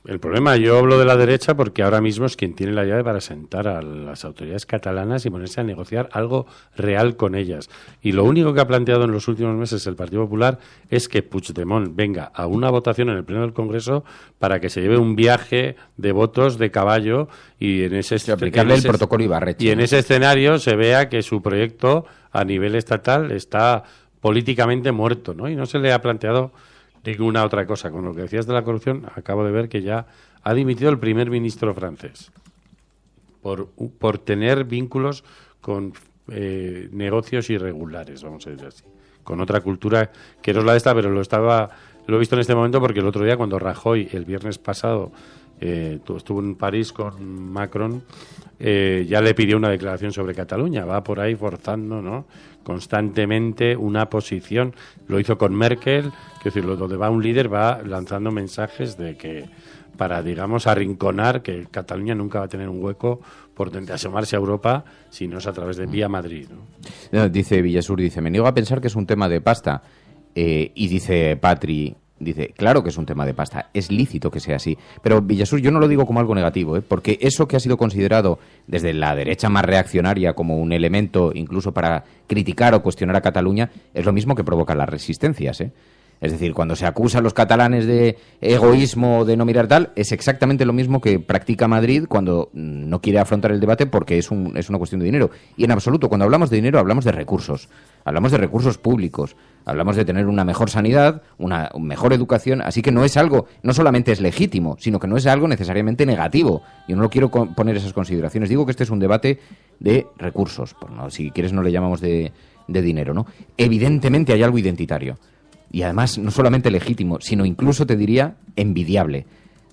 El problema, yo hablo de la derecha porque ahora mismo es quien tiene la llave para sentar a las autoridades catalanas y ponerse a negociar algo real con ellas. Y lo único que ha planteado en los últimos meses el Partido Popular es que Puigdemont venga a una votación en el Pleno del Congreso para que se lleve un viaje de votos de caballo y aplicarle el protocolo Ibarretxe. Y en ese escenario se vea que su proyecto a nivel estatal está políticamente muerto, ¿no? Y no se le ha planteado ninguna otra cosa. Con lo que decías de la corrupción, acabo de ver que ya ha dimitido el primer ministro francés por tener vínculos con negocios irregulares, vamos a decir así, con otra cultura que no es la de esta, pero lo he visto en este momento porque el otro día cuando Rajoy, el viernes pasado, estuvo en París con Macron, ya le pidió una declaración sobre Cataluña. Va por ahí forzando, ¿no?, constantemente una posición. Lo hizo con Merkel, es decir, donde va un líder va lanzando mensajes de que para, digamos, arrinconar que Cataluña nunca va a tener un hueco por asomarse a Europa si no es a través de vía Madrid, ¿no? Dice Villasur, me niego a pensar que es un tema de pasta. Y dice Patri, claro que es un tema de pasta, es lícito que sea así. Pero Villasur, yo no lo digo como algo negativo, porque eso que ha sido considerado desde la derecha más reaccionaria como un elemento incluso para criticar o cuestionar a Cataluña, es lo mismo que provoca las resistencias, Es decir, cuando se acusa a los catalanes de egoísmo, de no mirar tal, es exactamente lo mismo que practica Madrid cuando no quiere afrontar el debate porque es una cuestión de dinero. Y en absoluto, cuando hablamos de dinero, hablamos de recursos. Hablamos de recursos públicos. Hablamos de tener una mejor sanidad, una mejor educación. Así que no es algo, no solamente es legítimo, sino que no es algo necesariamente negativo. Yo no quiero poner esas consideraciones. Digo que este es un debate de recursos. Si quieres no le llamamos de dinero, ¿no? Evidentemente hay algo identitario. Y además, no solamente legítimo, sino incluso, te diría, envidiable.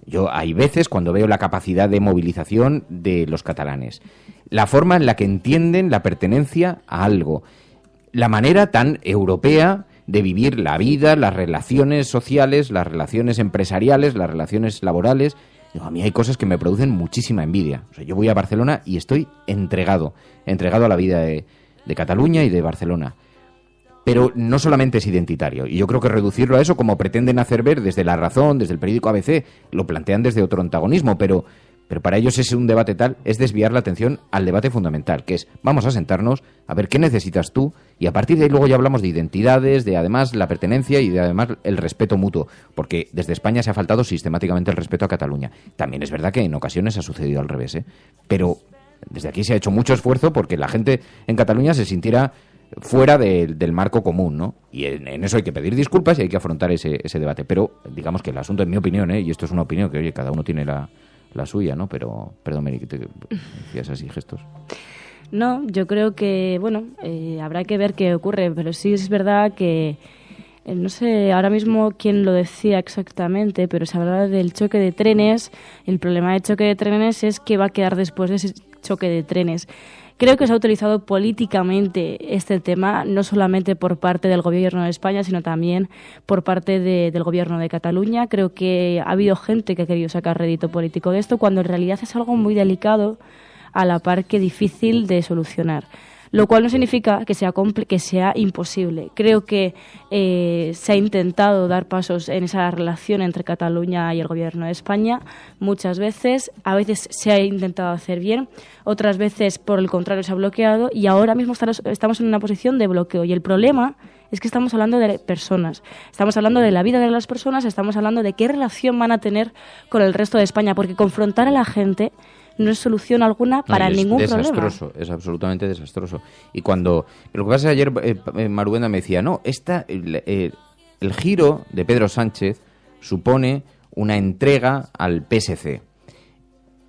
Yo hay veces cuando veo la capacidad de movilización de los catalanes, la forma en la que entienden la pertenencia a algo, la manera tan europea de vivir la vida, las relaciones sociales, las relaciones empresariales, las relaciones laborales. A mí hay cosas que me producen muchísima envidia. O sea, yo voy a Barcelona y estoy entregado a la vida de Cataluña y de Barcelona. Pero no solamente es identitario. Y yo creo que reducirlo a eso, como pretenden hacer ver desde La Razón, desde el periódico ABC, lo plantean desde otro antagonismo, pero para ellos es un debate tal, es desviar la atención al debate fundamental, que es, vamos a sentarnos, a ver qué necesitas tú, y a partir de ahí luego ya hablamos de identidades, de además la pertenencia y de además el respeto mutuo, porque desde España se ha faltado sistemáticamente el respeto a Cataluña. También es verdad que en ocasiones ha sucedido al revés, pero desde aquí se ha hecho mucho esfuerzo porque la gente en Cataluña se sintiera fuera del marco común, ¿no? Y en eso hay que pedir disculpas y hay que afrontar ese debate. Pero digamos que el asunto, en mi opinión, y esto es una opinión que, oye, cada uno tiene la suya, ¿no? Pero, perdón, Mary, que te decías así gestos. No, yo creo que, bueno, habrá que ver qué ocurre, pero sí es verdad que, no sé ahora mismo quién lo decía exactamente, pero se hablaba del choque de trenes. El problema del choque de trenes es qué va a quedar después de ese choque de trenes. Creo que se ha utilizado políticamente este tema, no solamente por parte del Gobierno de España, sino también por parte del Gobierno de Cataluña. Creo que ha habido gente que ha querido sacar rédito político de esto, cuando en realidad es algo muy delicado, a la par que difícil de solucionar. Lo cual no significa que sea imposible. Creo que se ha intentado dar pasos en esa relación entre Cataluña y el Gobierno de España muchas veces. A veces se ha intentado hacer bien, otras veces, por el contrario, se ha bloqueado, y ahora mismo estamos en una posición de bloqueo. Y el problema es que estamos hablando de personas, estamos hablando de la vida de las personas, estamos hablando de qué relación van a tener con el resto de España, porque confrontar a la gente no es solución alguna para ningún problema. Es absolutamente desastroso. Y lo que pasa es que ayer Maruenda me decía, no, el giro de Pedro Sánchez supone una entrega al PSC.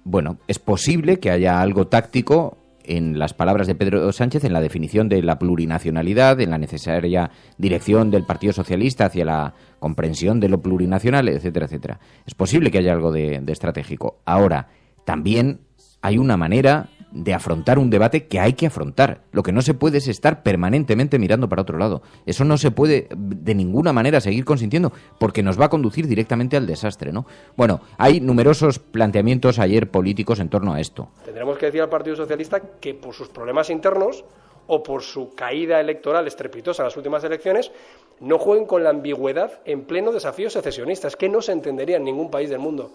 Bueno, es posible que haya algo táctico en las palabras de Pedro Sánchez, en la definición de la plurinacionalidad, en la necesaria dirección del Partido Socialista hacia la comprensión de lo plurinacional, etcétera, etcétera. Es posible que haya algo de estratégico. Ahora, también hay una manera de afrontar un debate que hay que afrontar. Lo que no se puede es estar permanentemente mirando para otro lado. Eso no se puede de ninguna manera seguir consintiendo, porque nos va a conducir directamente al desastre, ¿no? Bueno, hay numerosos planteamientos ayer políticos en torno a esto. Tendremos que decir al Partido Socialista que por sus problemas internos o por su caída electoral estrepitosa en las últimas elecciones, no jueguen con la ambigüedad en pleno desafío secesionista. Es que no se entendería en ningún país del mundo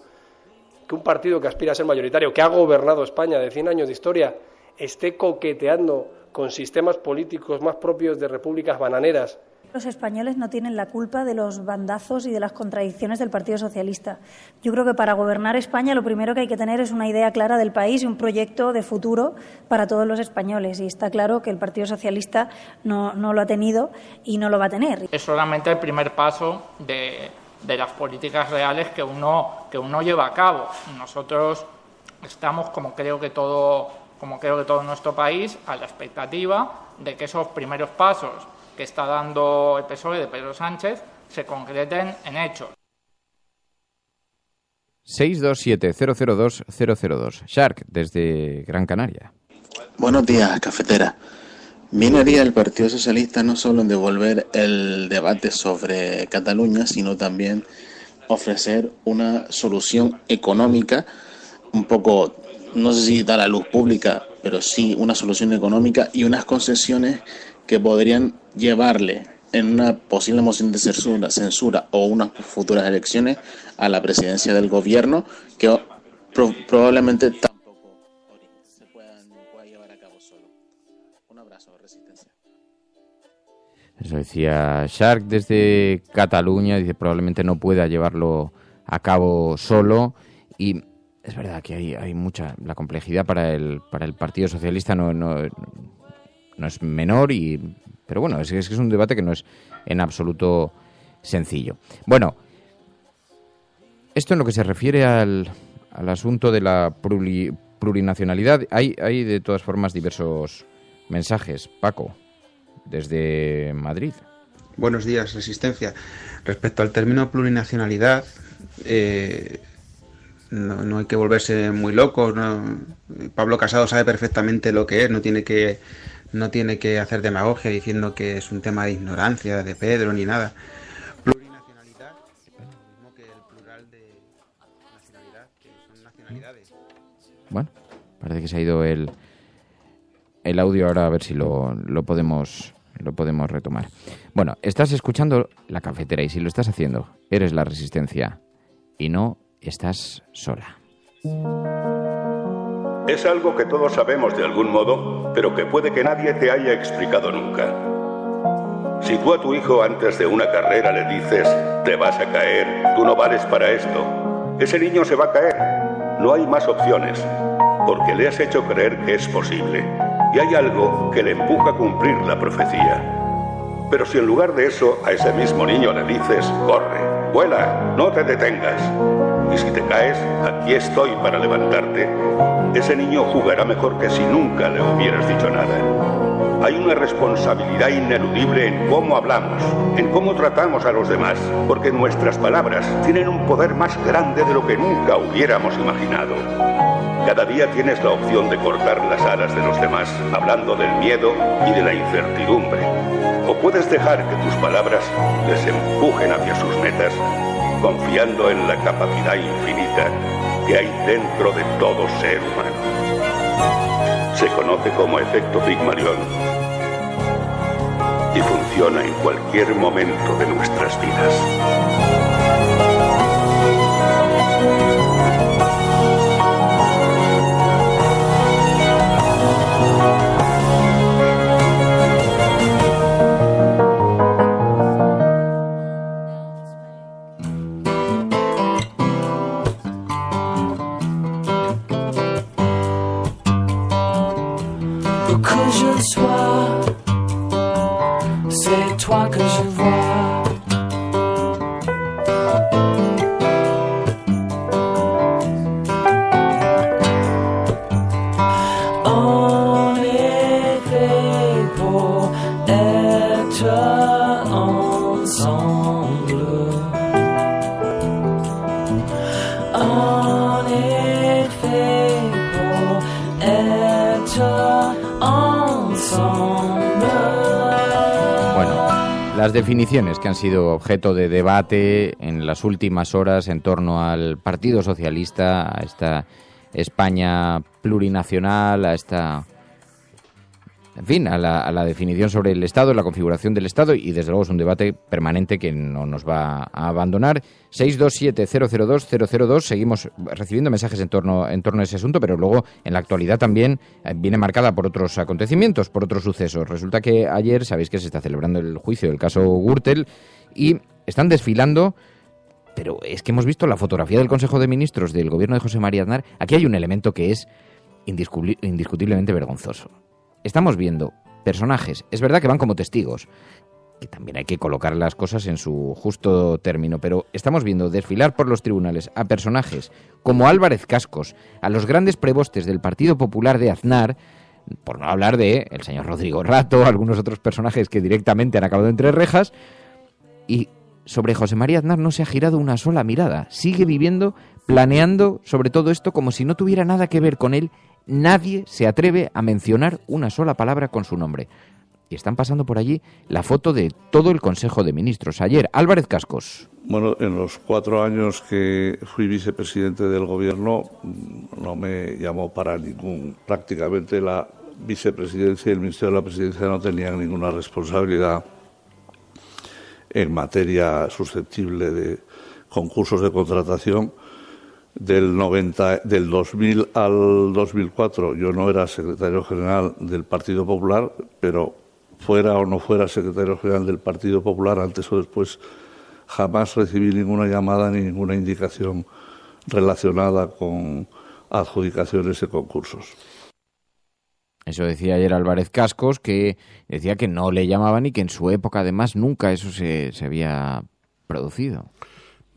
que un partido que aspira a ser mayoritario, que ha gobernado España de 100 años de historia, esté coqueteando con sistemas políticos más propios de repúblicas bananeras. Los españoles no tienen la culpa de los bandazos y de las contradicciones del Partido Socialista. Yo creo que para gobernar España lo primero que hay que tener es una idea clara del país y un proyecto de futuro para todos los españoles. Y está claro que el Partido Socialista no lo ha tenido y no lo va a tener. Es solamente el primer paso de las políticas reales que uno lleva a cabo. Nosotros estamos, como creo que todo nuestro país, a la expectativa de que esos primeros pasos que está dando el PSOE de Pedro Sánchez se concreten en hechos. 627-002-002. Shark, desde Gran Canaria. Buenos días, cafetera. Bien haría el Partido Socialista no solo en devolver el debate sobre Cataluña, sino también ofrecer una solución económica, un poco, no sé si dar a luz pública, pero sí una solución económica y unas concesiones que podrían llevarle en una posible moción de censura o unas futuras elecciones a la presidencia del gobierno, que probablemente tampoco se pueda llevar a cabo solo. Un abrazo, Resistencia. Eso decía Shark desde Cataluña, dice probablemente no pueda llevarlo a cabo solo, y es verdad que hay mucha, la complejidad para el Partido Socialista no es menor, pero bueno, es que es un debate que no es en absoluto sencillo. Bueno, esto en lo que se refiere al asunto de la plurinacionalidad, hay de todas formas diversos mensajes. Paco, desde Madrid. Buenos días, Resistencia. Respecto al término plurinacionalidad, No hay que volverse muy locos, ¿no? Pablo Casado sabe perfectamente lo que es, no tiene que hacer demagogia diciendo que es un tema de ignorancia de Pedro ni nada. Plurinacionalidad es lo mismo que el plural de nacionalidad, que son nacionalidades. Bueno, parece que se ha ido el audio, ahora a ver si lo podemos retomar. Bueno, estás escuchando La Cafetera y si lo estás haciendo, eres la Resistencia y no estás sola. Es algo que todos sabemos de algún modo, pero que puede que nadie te haya explicado nunca. Si tú a tu hijo antes de una carrera le dices, te vas a caer, tú no vales para esto, ese niño se va a caer. No hay más opciones, porque le has hecho creer que es posible. Y hay algo que le empuja a cumplir la profecía. Pero si en lugar de eso a ese mismo niño le dices, corre, vuela, no te detengas, y si te caes, aquí estoy para levantarte, ese niño jugará mejor que si nunca le hubieras dicho nada. Hay una responsabilidad ineludible en cómo hablamos, en cómo tratamos a los demás, porque nuestras palabras tienen un poder más grande de lo que nunca hubiéramos imaginado. Cada día tienes la opción de cortar las alas de los demás, hablando del miedo y de la incertidumbre. O puedes dejar que tus palabras les empujen hacia sus metas, confiando en la capacidad infinita que hay dentro de todo ser humano. Se conoce como efecto Pigmalión y funciona en cualquier momento de nuestras vidas. Las definiciones que han sido objeto de debate en las últimas horas en torno al Partido Socialista, a esta España plurinacional, a esta... En fin, a la definición sobre el Estado, la configuración del Estado, y desde luego es un debate permanente que no nos va a abandonar. 627-002-002, seguimos recibiendo mensajes en torno a ese asunto, pero luego en la actualidad también viene marcada por otros acontecimientos, por otros sucesos. Resulta que ayer, sabéis que se está celebrando el juicio del caso Gürtel, y están desfilando, pero es que hemos visto la fotografía del Consejo de Ministros del gobierno de José María Aznar. Aquí hay un elemento que es indiscutiblemente vergonzoso. Estamos viendo personajes, es verdad que van como testigos, que también hay que colocar las cosas en su justo término, pero estamos viendo desfilar por los tribunales a personajes como Álvarez Cascos, a los grandes prebostes del Partido Popular de Aznar, por no hablar de el señor Rodrigo Rato, algunos otros personajes que directamente han acabado entre rejas, y sobre José María Aznar no se ha girado una sola mirada, sigue viviendo, planeando sobre todo esto como si no tuviera nada que ver con él. Nadie se atreve a mencionar una sola palabra con su nombre. Y están pasando por allí la foto de todo el Consejo de Ministros. Ayer, Álvarez Cascos. Bueno, en los 4 años que fui vicepresidente del Gobierno no me llamó para prácticamente la vicepresidencia y el Ministerio de la Presidencia no tenían ninguna responsabilidad en materia susceptible de concursos de contratación. Del 2000 al 2004 yo no era secretario general del Partido Popular, pero fuera o no fuera secretario general del Partido Popular, antes o después, jamás recibí ninguna llamada ni ninguna indicación relacionada con adjudicaciones de concursos. Eso decía ayer Álvarez Cascos, que decía que no le llamaban y que en su época además nunca eso se había producido.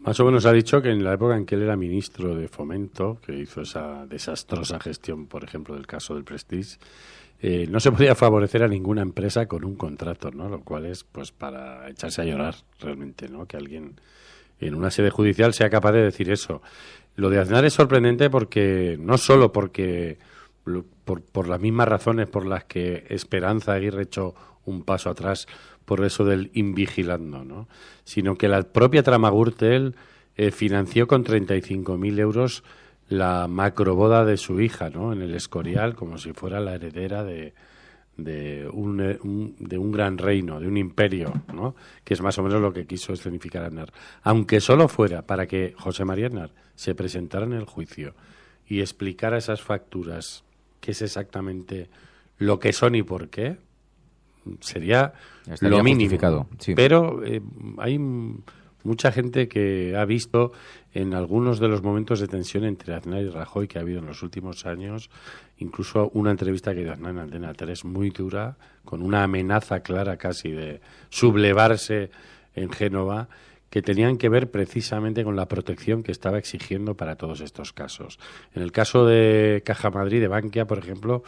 Más o menos ha dicho que en la época en que él era ministro de Fomento, que hizo esa desastrosa gestión, por ejemplo, del caso del Prestige, no se podía favorecer a ninguna empresa con un contrato, ¿no? Lo cual es pues para echarse a llorar realmente, ¿no? Que alguien en una sede judicial sea capaz de decir eso. Lo de Aznar es sorprendente porque no solo porque por las mismas razones por las que Esperanza Aguirre echó un paso atrás por eso del invigilando, ¿no? Sino que la propia trama Gürtel financió con 35.000 euros la macroboda de su hija, ¿no? En el Escorial, como si fuera la heredera de un gran reino, de un imperio, ¿no? Que es más o menos lo que quiso escenificar Aznar. Aunque solo fuera para que José María Aznar se presentara en el juicio y explicara esas facturas, qué es exactamente lo que son y por qué, sería estaría lo mínimo. Justificado, sí. Pero hay mucha gente que ha visto en algunos de los momentos de tensión entre Aznar y Rajoy que ha habido en los últimos años, incluso una entrevista que dio Aznar en Antena 3 muy dura, con una amenaza clara casi de sublevarse en Génova, que tenían que ver precisamente con la protección que estaba exigiendo para todos estos casos. En el caso de Caja Madrid, de Bankia, por ejemplo,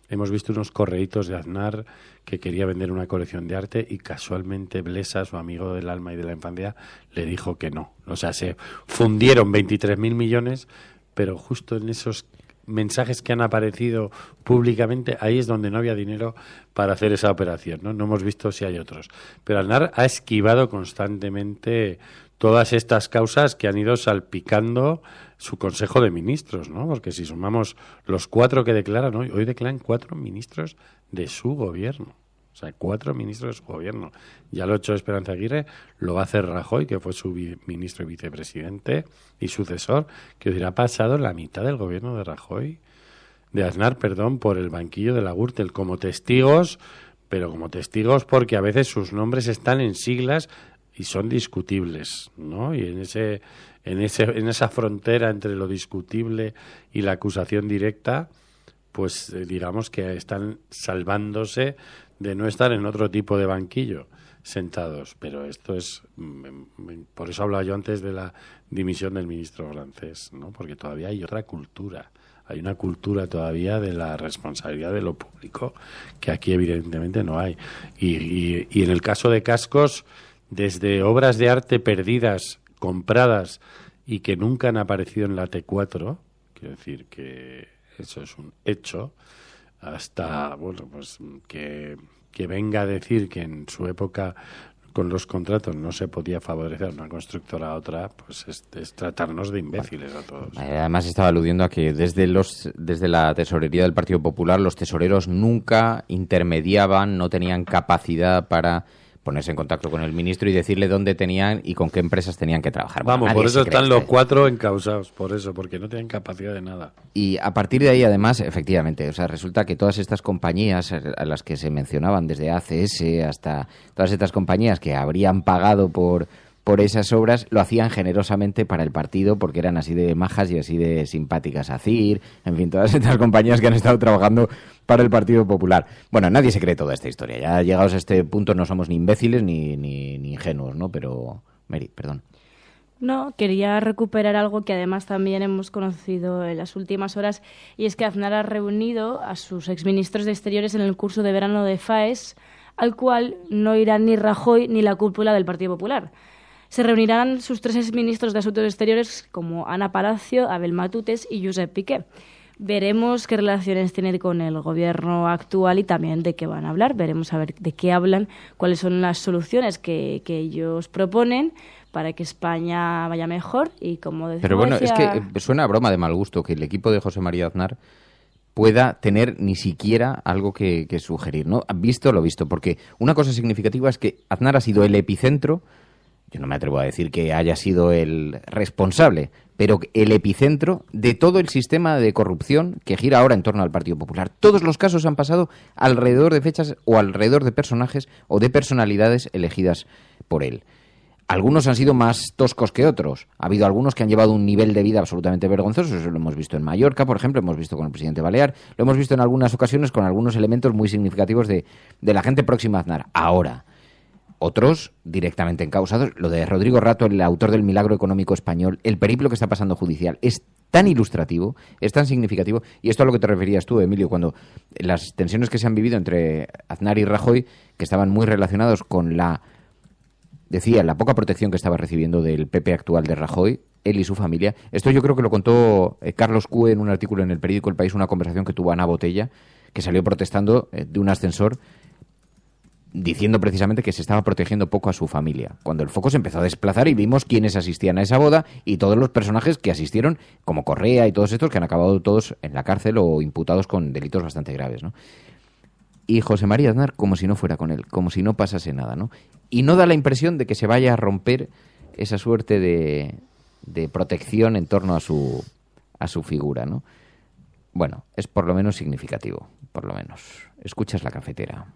hemos visto unos correitos de Aznar que quería vender una colección de arte y casualmente Blesa, su amigo del alma y de la infancia, le dijo que no. O sea, se fundieron 23.000 millones, pero justo en esos mensajes que han aparecido públicamente, ahí es donde no había dinero para hacer esa operación, ¿no? No hemos visto si hay otros. Pero Aznar ha esquivado constantemente todas estas causas que han ido salpicando su Consejo de Ministros, ¿no? Porque si sumamos los 4 que declaran hoy declaran 4 ministros de su gobierno. O sea, 4 ministros de su gobierno. Ya lo ha hecho Esperanza Aguirre, lo va a hacer Rajoy, que fue su ministro y vicepresidente y sucesor, que hubiera pasado la mitad del gobierno de Rajoy, de Aznar, perdón, por el banquillo de la Gürtel, como testigos, pero como testigos porque a veces sus nombres están en siglas y son discutibles, ¿no? Y en esa frontera entre lo discutible y la acusación directa, pues digamos que están salvándose de no estar en otro tipo de banquillo sentados. Pero esto es, por eso hablaba yo antes de la dimisión del ministro francés, ¿no? Porque todavía hay otra cultura. Hay una cultura todavía de la responsabilidad de lo público que aquí evidentemente no hay. Y en el caso de Cascos, desde obras de arte perdidas, compradas y que nunca han aparecido en la T4, quiero decir que eso es un hecho, hasta bueno, pues que venga a decir que en su época con los contratos no se podía favorecer una constructora a otra, pues es tratarnos de imbéciles a todos. Además estaba aludiendo a que desde la tesorería del Partido Popular los tesoreros nunca intermediaban, no tenían capacidad para ponerse en contacto con el ministro y decirle dónde tenían y con qué empresas tenían que trabajar. Vamos, bueno, por eso están los 4 encausados, por eso, porque no tienen capacidad de nada. Y a partir de ahí, además, efectivamente, o sea, resulta que todas estas compañías a las que se mencionaban, desde ACS hasta todas estas compañías que habrían pagado por esas obras, lo hacían generosamente para el partido porque eran así de majas y así de simpáticas. ACIR, en fin, todas estas compañías que han estado trabajando para el Partido Popular. Bueno, nadie se cree toda esta historia. Ya llegados a este punto no somos ni imbéciles ni ingenuos, ¿no? Pero, Mary, perdón. No, quería recuperar algo que además también hemos conocido en las últimas horas, y es que Aznar ha reunido a sus exministros de Exteriores en el curso de verano de FAES, al cual no irán ni Rajoy ni la cúpula del Partido Popular. Se reunirán sus 3 exministros de Asuntos Exteriores como Ana Palacio, Abel Matutes y Josep Piqué. Veremos qué relaciones tiene con el gobierno actual y también de qué van a hablar. Veremos a ver de qué hablan, cuáles son las soluciones que ellos proponen para que España vaya mejor y como decía... Pero bueno, es que suena a broma de mal gusto que el equipo de José María Aznar pueda tener ni siquiera algo que sugerir, ¿no? Visto lo visto, porque una cosa significativa es que Aznar ha sido el epicentro. Yo no me atrevo a decir que haya sido el responsable, pero el epicentro de todo el sistema de corrupción que gira ahora en torno al Partido Popular. Todos los casos han pasado alrededor de fechas o alrededor de personajes o de personalidades elegidas por él. Algunos han sido más toscos que otros. Ha habido algunos que han llevado un nivel de vida absolutamente vergonzoso. Eso lo hemos visto en Mallorca, por ejemplo, hemos visto con el presidente Balear, lo hemos visto en algunas ocasiones con algunos elementos muy significativos de la gente próxima a Aznar. Ahora, otros directamente encausados. Lo de Rodrigo Rato, el autor del Milagro Económico Español, el periplo que está pasando judicial, es tan ilustrativo, es tan significativo, y esto a lo que te referías tú, Emilio, cuando las tensiones que se han vivido entre Aznar y Rajoy, que estaban muy relacionados con la decía la poca protección que estaba recibiendo del PP actual de Rajoy, él y su familia. Esto yo creo que lo contó Carlos Cue en un artículo en el periódico El País, una conversación que tuvo Ana Botella, que salió protestando de un ascensor, diciendo precisamente que se estaba protegiendo poco a su familia. Cuando el foco se empezó a desplazar y vimos quiénes asistían a esa boda y todos los personajes que asistieron, como Correa y todos estos, que han acabado todos en la cárcel o imputados con delitos bastante graves, ¿no? Y José María Aznar como si no fuera con él, como si no pasase nada, ¿no? Y no da la impresión de que se vaya a romper esa suerte de protección en torno a su figura, ¿no? Bueno, es por lo menos significativo, por lo menos. Escuchas La Cafetera.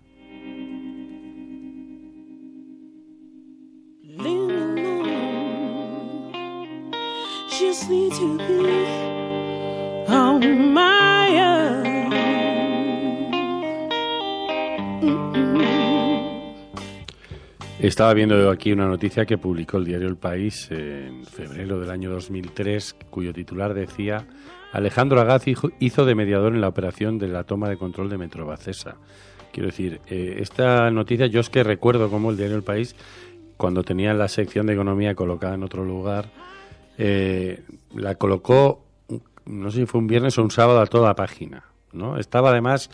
Estaba viendo aquí una noticia que publicó el diario El País en febrero del año 2003, cuyo titular decía: Alejandro Agaz hizo de mediador en la operación de la toma de control de Metrovacesa. Quiero decir, esta noticia, yo es que recuerdo cómo el diario El País, cuando tenía la sección de economía colocada en otro lugar, la colocó, no sé si fue un viernes o un sábado, a toda página, ¿no? Estaba además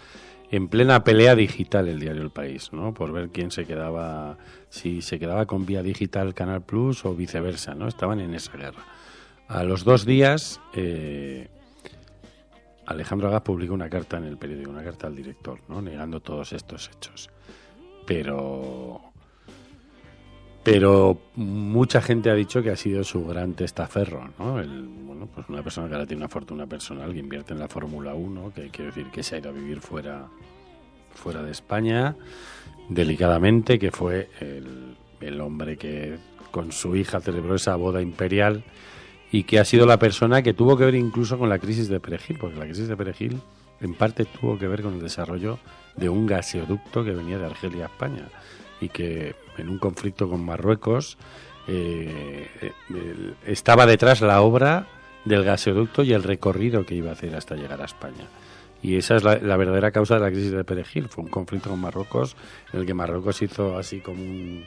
en plena pelea digital el diario El País, ¿no? Por ver quién se quedaba, si se quedaba con Vía Digital Canal Plus o viceversa, ¿no? Estaban en esa guerra. A los 2 días, Alejandro Agaz publicó una carta en el periódico, una carta al director, ¿no? Negando todos estos hechos. Pero mucha gente ha dicho que ha sido su gran testaferro, ¿no? Bueno, pues una persona que ahora tiene una fortuna personal, que invierte en la Fórmula 1, que quiere decir que se ha ido a vivir fuera de España, delicadamente, que fue el hombre que con su hija celebró esa boda imperial y que ha sido la persona que tuvo que ver incluso con la crisis de Perejil, porque la crisis de Perejil en parte tuvo que ver con el desarrollo de un gaseoducto que venía de Argelia a España y que en un conflicto con Marruecos estaba detrás la obra del gaseoducto y el recorrido que iba a hacer hasta llegar a España. Y esa es la verdadera causa de la crisis de Perejil. Fue un conflicto con Marruecos en el que Marruecos hizo así como un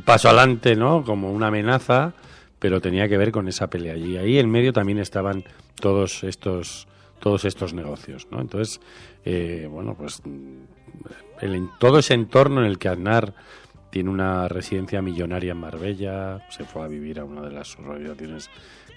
paso adelante, ¿no? Como una amenaza, pero tenía que ver con esa pelea. Y ahí en medio también estaban todos estos negocios, ¿no? Entonces, bueno, pues todo ese entorno en el que Aznar tiene una residencia millonaria en Marbella, se fue a vivir a una de las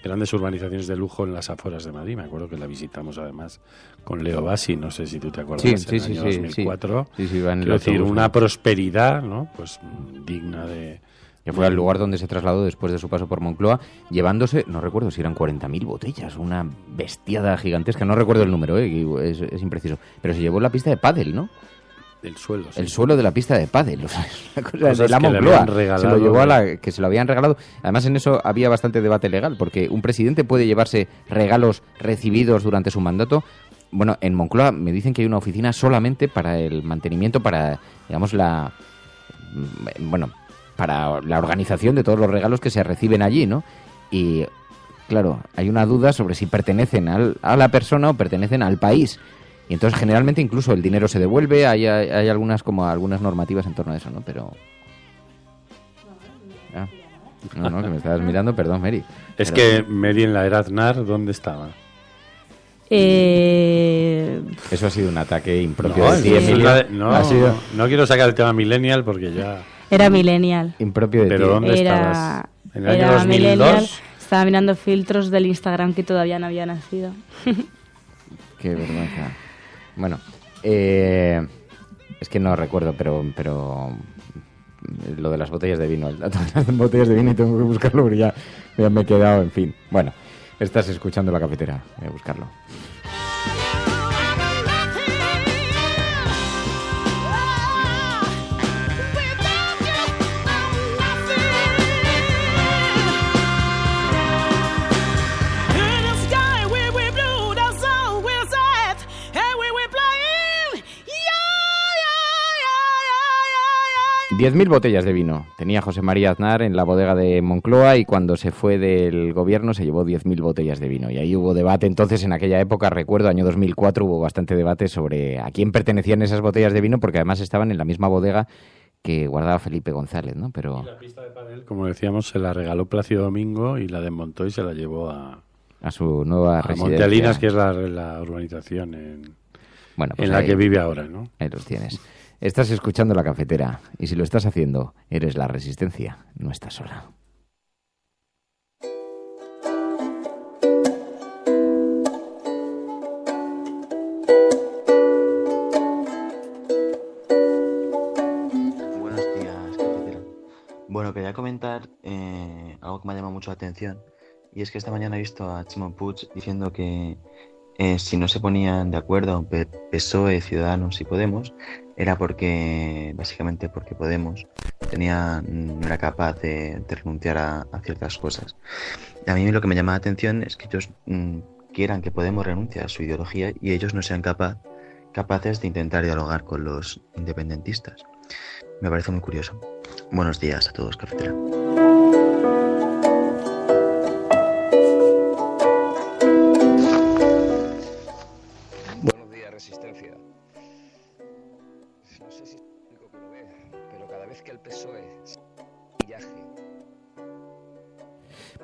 grandes urbanizaciones de lujo en las afueras de Madrid. Me acuerdo que la visitamos además con Leo Bassi, no sé si tú te acuerdas, en el año 2004. Sí, quiero decir, una prosperidad, ¿no? Pues digna de... Que fue al lugar donde se trasladó después de su paso por Moncloa, llevándose, no recuerdo si eran 40.000 botellas, una bestiada gigantesca, no recuerdo el número, es impreciso, pero se llevó la pista de pádel, ¿no? El suelo. Sí. El suelo de la pista de pádel, o sea, es una cosa de la Moncloa. Se lo llevó que se lo habían regalado. Además, en eso había bastante debate legal, porque un presidente puede llevarse regalos recibidos durante su mandato. Bueno, en Moncloa me dicen que hay una oficina solamente para el mantenimiento, para, digamos, para la organización de todos los regalos que se reciben allí, ¿no? Y, claro, hay una duda sobre si pertenecen a la persona o pertenecen al país. Y entonces, generalmente, incluso el dinero se devuelve. Hay algunas normativas en torno a eso, ¿no? Pero... No, que me estabas mirando, perdón, Mary. Que Mary en la era Aznar, ¿dónde estaba? Eso ha sido un ataque impropio de ti, Emilia. No quiero sacar el tema millennial porque ya... Era millennial. Impropio de ti. ¿Pero dónde estabas? ¿En el año 2002? Estaba mirando filtros del Instagram que todavía no había nacido. Qué vergüenza. Bueno, es que no recuerdo, pero lo de las botellas de vino, las botellas de vino, y tengo que buscarlo porque ya me he quedado, en fin. Bueno, estás escuchando La Cafetera, voy a buscarlo. 10.000 botellas de vino tenía José María Aznar en la bodega de Moncloa, y cuando se fue del gobierno se llevó 10.000 botellas de vino. Y ahí hubo debate. Entonces, en aquella época, recuerdo, año 2004, hubo bastante debate sobre a quién pertenecían esas botellas de vino, porque además estaban en la misma bodega que guardaba Felipe González, ¿no? Pero y la pista de pádel, como decíamos, se la regaló Plácido Domingo y la desmontó y se la llevó a su nueva residencia. Montealinas, que es la urbanización en la que vive ahora, ¿no? Ahí los tienes. Estás escuchando La Cafetera y si lo estás haciendo, eres la Resistencia, no estás sola. Bueno, quería comentar algo que me ha llamado mucho la atención, y es que esta mañana he visto a Ximo Puig diciendo que si no se ponían de acuerdo PSOE, Ciudadanos y Podemos, era básicamente porque Podemos no era capaz de renunciar a ciertas cosas. A mí lo que me llama la atención es que ellos quieran que Podemos renuncie a su ideología y ellos no sean capaces de intentar dialogar con los independentistas. Me parece muy curioso. Buenos días a todos, Cafetera. Buenos días, Resistencia. No sé si es el único que lo ve, pero cada vez que el PSOE viaje.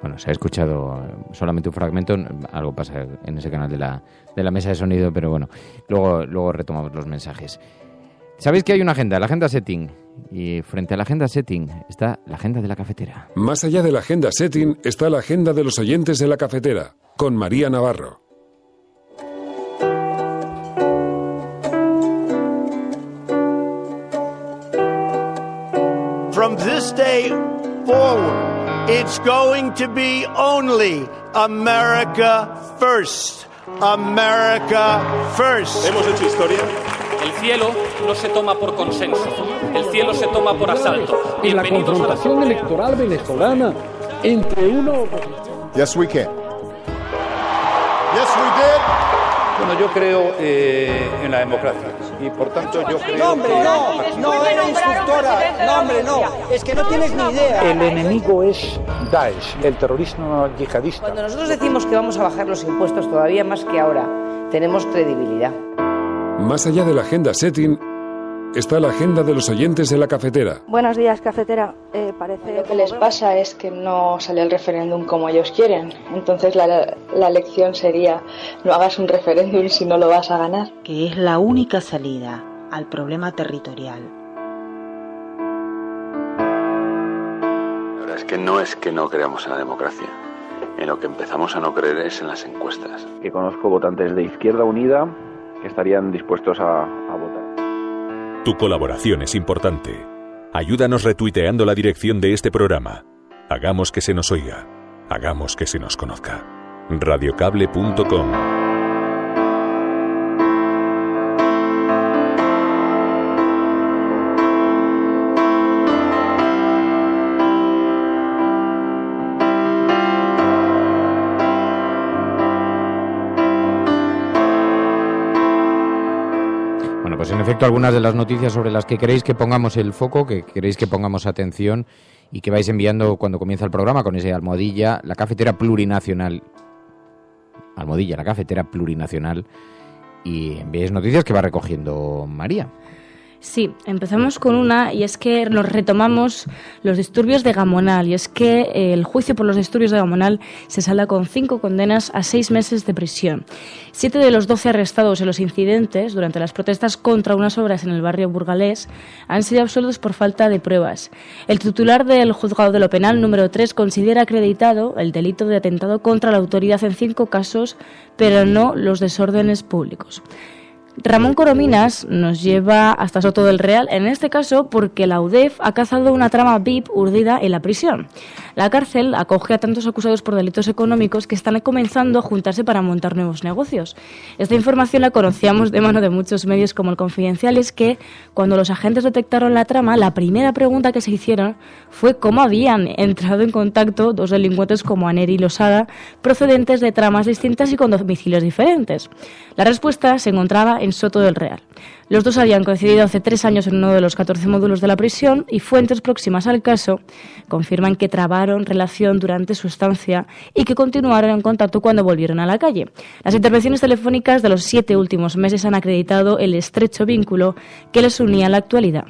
Bueno, se ha escuchado solamente un fragmento, algo pasa en ese canal de la mesa de sonido, pero bueno, luego retomamos los mensajes. Sabéis que hay una agenda, la agenda setting, y frente a la agenda setting está la agenda de la cafetera. Más allá de la agenda setting está la agenda de los oyentes de la cafetera, con María Navarro. From this day forward, it's going to be only America first. America first. Hemos hecho historia. El cielo no se toma por consenso, el cielo se toma por asalto. En la confrontación electoral venezolana entre uno... Yes, we can. Yes, we did. Bueno, yo creo en la democracia y por tanto yo creo no, hombre, no era instructora, no, hombre, no, es que no tienes ni idea. El enemigo es Daesh, el terrorismo yihadista. Cuando nosotros decimos que vamos a bajar los impuestos todavía más que ahora, tenemos credibilidad. Más allá de la agenda setting está la agenda de los oyentes de la cafetera. Buenos días, cafetera. Parece lo que les pasa es que no sale el referéndum como ellos quieren. Entonces la lección sería: no hagas un referéndum si no lo vas a ganar. Que es la única salida al problema territorial. La verdad es que no creamos en la democracia. En lo que empezamos a no creer es en las encuestas. Que conozco votantes de Izquierda Unida que estarían dispuestos a votar. Tu colaboración es importante. Ayúdanos retuiteando la dirección de este programa. Hagamos que se nos oiga. Hagamos que se nos conozca. Radiocable.com. Pues en efecto, algunas de las noticias sobre las que queréis que pongamos el foco, que queréis que pongamos atención y que vais enviando cuando comienza el programa con ese almohadilla, la cafetera plurinacional. Almohadilla, la cafetera plurinacional. Y enviéis noticias que va recogiendo María. Sí, empezamos con una, y es que nos retomamos los disturbios de Gamonal, y es que el juicio por los disturbios de Gamonal se salda con 5 condenas a 6 meses de prisión. 7 de los 12 arrestados en los incidentes durante las protestas contra unas obras en el barrio burgalés han sido absueltos por falta de pruebas. El titular del juzgado de lo penal número 3 considera acreditado el delito de atentado contra la autoridad en 5 casos, pero no los desórdenes públicos. Ramón Corominas nos lleva hasta Soto del Real, en este caso porque la UDEF ha cazado una trama VIP urdida en la prisión. La cárcel acoge a tantos acusados por delitos económicos que están comenzando a juntarse para montar nuevos negocios. Esta información la conocíamos de mano de muchos medios como El Confidencial, es que cuando los agentes detectaron la trama, la primera pregunta que se hicieron fue cómo habían entrado en contacto dos delincuentes como Aneri y Losada, procedentes de tramas distintas y con domicilios diferentes. La respuesta se encontraba en Soto del Real. Los dos habían coincidido hace 3 años en uno de los 14 módulos de la prisión y fuentes próximas al caso confirman que trabaron relación durante su estancia y que continuaron en contacto cuando volvieron a la calle. Las intervenciones telefónicas de los 7 últimos meses han acreditado el estrecho vínculo que les unía en la actualidad.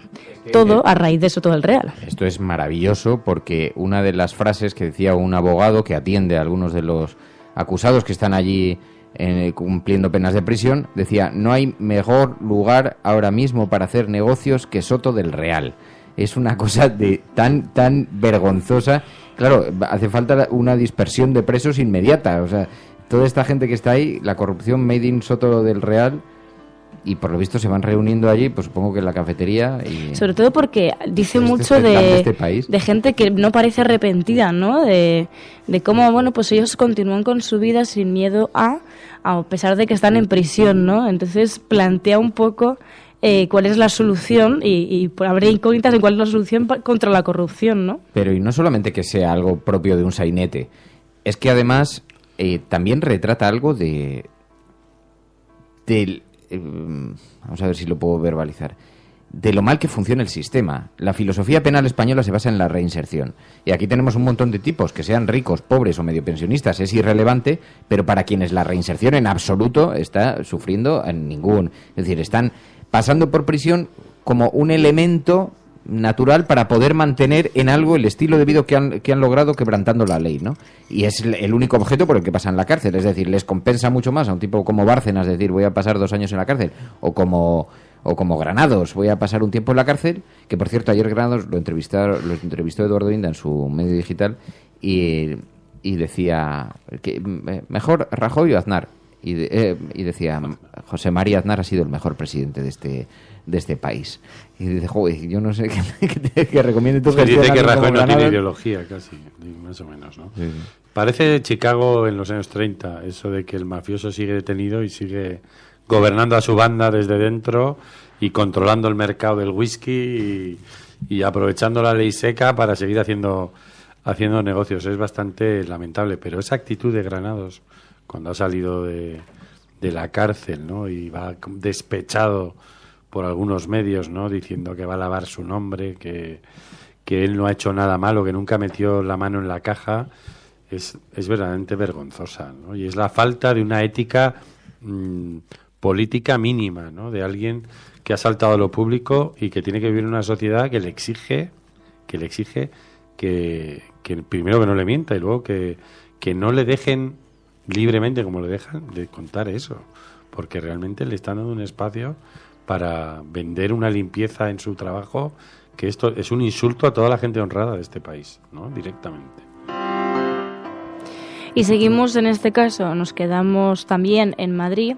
Todo a raíz de Soto del Real. Esto es maravilloso porque una de las frases que decía un abogado que atiende a algunos de los acusados que están allí cumpliendo penas de prisión, decía: no hay mejor lugar ahora mismo para hacer negocios que Soto del Real. Es una cosa de tan vergonzosa. Claro, hace falta una dispersión de presos inmediata. O sea, toda esta gente que está ahí, la corrupción made in Soto del Real, y por lo visto se van reuniendo allí, pues supongo que en la cafetería. Y sobre todo porque dice mucho de gente que no parece arrepentida, ¿no? De cómo, bueno, pues ellos continúan con su vida sin miedo a pesar de que están en prisión, ¿no? Entonces plantea un poco cuál es la solución y habrá incógnitas en cuál es la solución contra la corrupción, ¿no? Pero y no solamente que sea algo propio de un sainete, es que además también retrata algo del vamos a ver si lo puedo verbalizar, de lo mal que funciona el sistema. La filosofía penal española se basa en la reinserción. Y aquí tenemos un montón de tipos, que sean ricos, pobres o medio pensionistas, es irrelevante, pero para quienes la reinserción en absoluto está sufriendo en ningún. Es decir, están pasando por prisión como un elemento natural para poder mantener en algo el estilo de vida que han logrado quebrantando la ley, ¿no? Y es el único objeto por el que pasan la cárcel. Es decir, les compensa mucho más a un tipo como Bárcenas decir voy a pasar 2 años en la cárcel, o como Granados voy a pasar un tiempo en la cárcel, que por cierto ayer Granados lo entrevistó Eduardo Inda en su medio digital y decía que mejor Rajoy o Aznar, y decía José María Aznar ha sido el mejor presidente de este país. Y dice, joder, yo no sé qué recomiende tú. Pues dice que Rajoy no tiene ideología casi, más o menos, ¿no? Sí. Parece Chicago en los años 30, eso de que el mafioso sigue detenido y sigue gobernando a su banda desde dentro y controlando el mercado del whisky y aprovechando la ley seca para seguir haciendo negocios. Es bastante lamentable, pero esa actitud de Granados cuando ha salido de la cárcel, ¿no? Y va despechado por algunos medios, ¿no? Diciendo que va a lavar su nombre, que él no ha hecho nada malo, que nunca metió la mano en la caja, es verdaderamente vergonzosa, ¿no? Y es la falta de una ética política mínima, ¿no? De alguien que ha saltado a lo público y que tiene que vivir en una sociedad que le exige que primero que no le mienta y luego que no le dejen libremente, como le dejan, de contar eso, porque realmente le están dando un espacio para vender una limpieza en su trabajo, que esto es un insulto a toda la gente honrada de este país, ¿no? Directamente. Y seguimos en este caso, nos quedamos también en Madrid,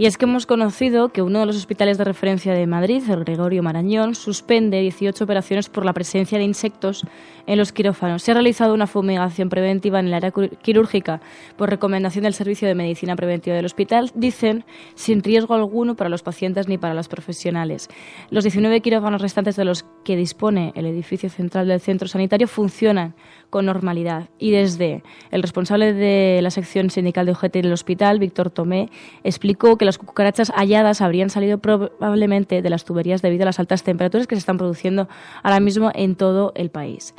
y es que hemos conocido que uno de los hospitales de referencia de Madrid, el Gregorio Marañón, suspende 18 operaciones por la presencia de insectos en los quirófanos. Se ha realizado una fumigación preventiva en el área quirúrgica por recomendación del Servicio de Medicina Preventiva del hospital, dicen, sin riesgo alguno para los pacientes ni para los profesionales. Los 19 quirófanos restantes de los que dispone el edificio central del centro sanitario funcionan con normalidad, y desde el responsable de la sección sindical de UGT del hospital, Víctor Tomé, explicó que las cucarachas halladas habrían salido probablemente de las tuberías debido a las altas temperaturas que se están produciendo ahora mismo en todo el país.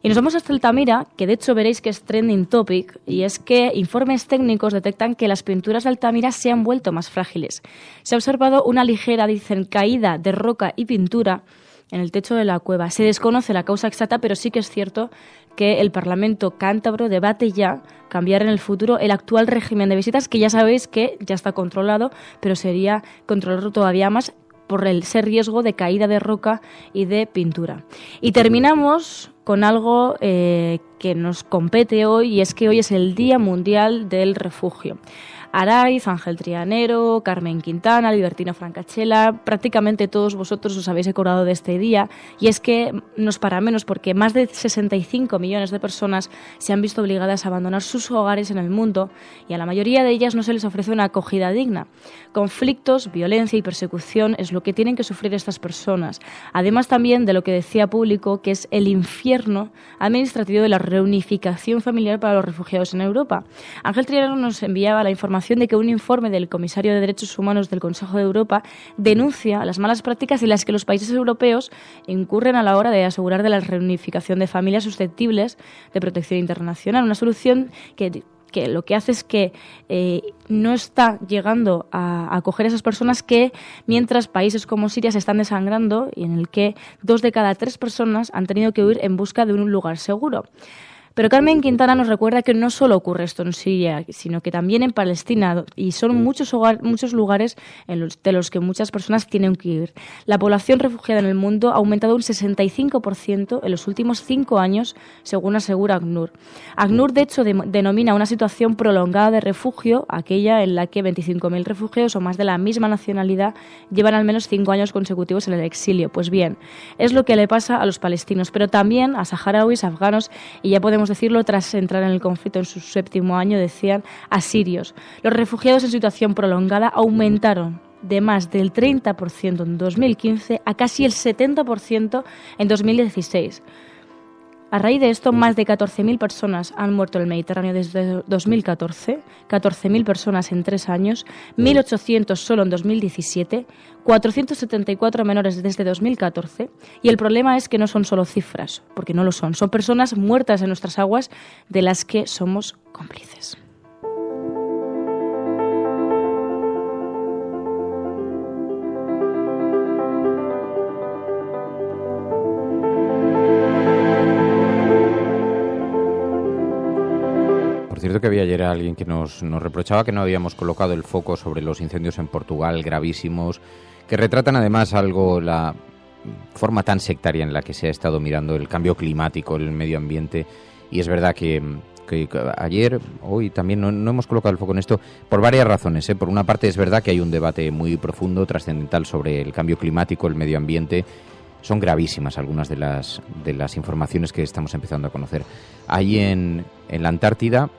Y nos vamos hasta Altamira, que de hecho veréis que es trending topic, y es que informes técnicos detectan que las pinturas de Altamira se han vuelto más frágiles. Se ha observado una ligera, dicen, caída de roca y pintura en el techo de la cueva. Se desconoce la causa exacta, pero sí que es cierto que el Parlamento cántabro debate ya cambiar en el futuro el actual régimen de visitas, que ya sabéis que ya está controlado, pero sería controlarlo todavía más por ese riesgo de caída de roca y de pintura. Y terminamos con algo que nos compete hoy, y es que hoy es el Día Mundial del Refugio. Araiz, Ángel Trianero, Carmen Quintana, Libertino Francachela, prácticamente todos vosotros os habéis acordado de este día, y es que no es para menos porque más de 65 millones de personas se han visto obligadas a abandonar sus hogares en el mundo, y a la mayoría de ellas no se les ofrece una acogida digna. Conflictos, violencia y persecución es lo que tienen que sufrir estas personas, además también de lo que decía Público, que es el infierno administrativo de la reunificación familiar para los refugiados en Europa. Ángel Trianero nos enviaba la información información de que un informe del Comisario de Derechos Humanos del Consejo de Europa denuncia las malas prácticas en las que los países europeos incurren a la hora de asegurar de la reunificación de familias susceptibles de protección internacional. Una solución que lo que hace es que no está llegando a acoger a esas personas que, mientras países como Siria se están desangrando y en el que 2 de cada 3 personas han tenido que huir en busca de un lugar seguro. Pero Carmen Quintana nos recuerda que no solo ocurre esto en Siria, sino que también en Palestina, y son muchos lugares de los que muchas personas tienen que ir. La población refugiada en el mundo ha aumentado un 65% en los últimos 5 años, según asegura ACNUR. ACNUR, de hecho, denomina una situación prolongada de refugio aquella en la que 25.000 refugiados o más de la misma nacionalidad llevan al menos 5 años consecutivos en el exilio. Pues bien, es lo que le pasa a los palestinos, pero también a saharauis, afganos, y ya podemos decirlo, tras entrar en el conflicto en su 7º año, decían, a sirios. Los refugiados en situación prolongada aumentaron de más del 30% en 2015 a casi el 70% en 2016. A raíz de esto, más de 14.000 personas han muerto en el Mediterráneo desde 2014, 14.000 personas en 3 años, 1.800 solo en 2017, 474 menores desde 2014, y el problema es que no son solo cifras, porque no lo son personas muertas en nuestras aguas de las que somos cómplices. Por cierto, que había ayer alguien que nos reprochaba que no habíamos colocado el foco sobre los incendios en Portugal gravísimos, que retratan además algo, la forma tan sectaria en la que se ha estado mirando el cambio climático, el medio ambiente. Y es verdad que ayer, hoy también no hemos colocado el foco en esto por varias razones. Por una parte, es verdad que hay un debate muy profundo, trascendental sobre el cambio climático, el medio ambiente. Son gravísimas algunas de las informaciones que estamos empezando a conocer. Hay en la Antártida,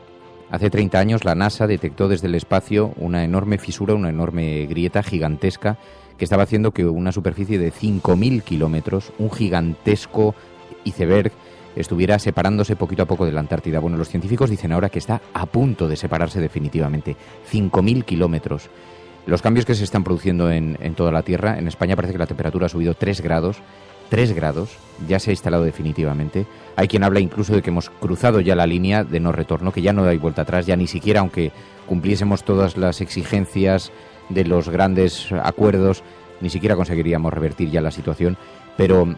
hace 30 años, la NASA detectó desde el espacio una enorme fisura, una enorme grieta gigantesca que estaba haciendo que una superficie de 5.000 kilómetros, un gigantesco iceberg, estuviera separándose poquito a poco de la Antártida. Bueno, los científicos dicen ahora que está a punto de separarse definitivamente. 5.000 kilómetros. Los cambios que se están produciendo en toda la Tierra, en España parece que la temperatura ha subido 3 grados. 3 grados, ya se ha instalado definitivamente. Hay quien habla incluso de que hemos cruzado ya la línea de no retorno, que ya no hay vuelta atrás, ya ni siquiera, aunque cumpliésemos todas las exigencias de los grandes acuerdos, ni siquiera conseguiríamos revertir ya la situación, pero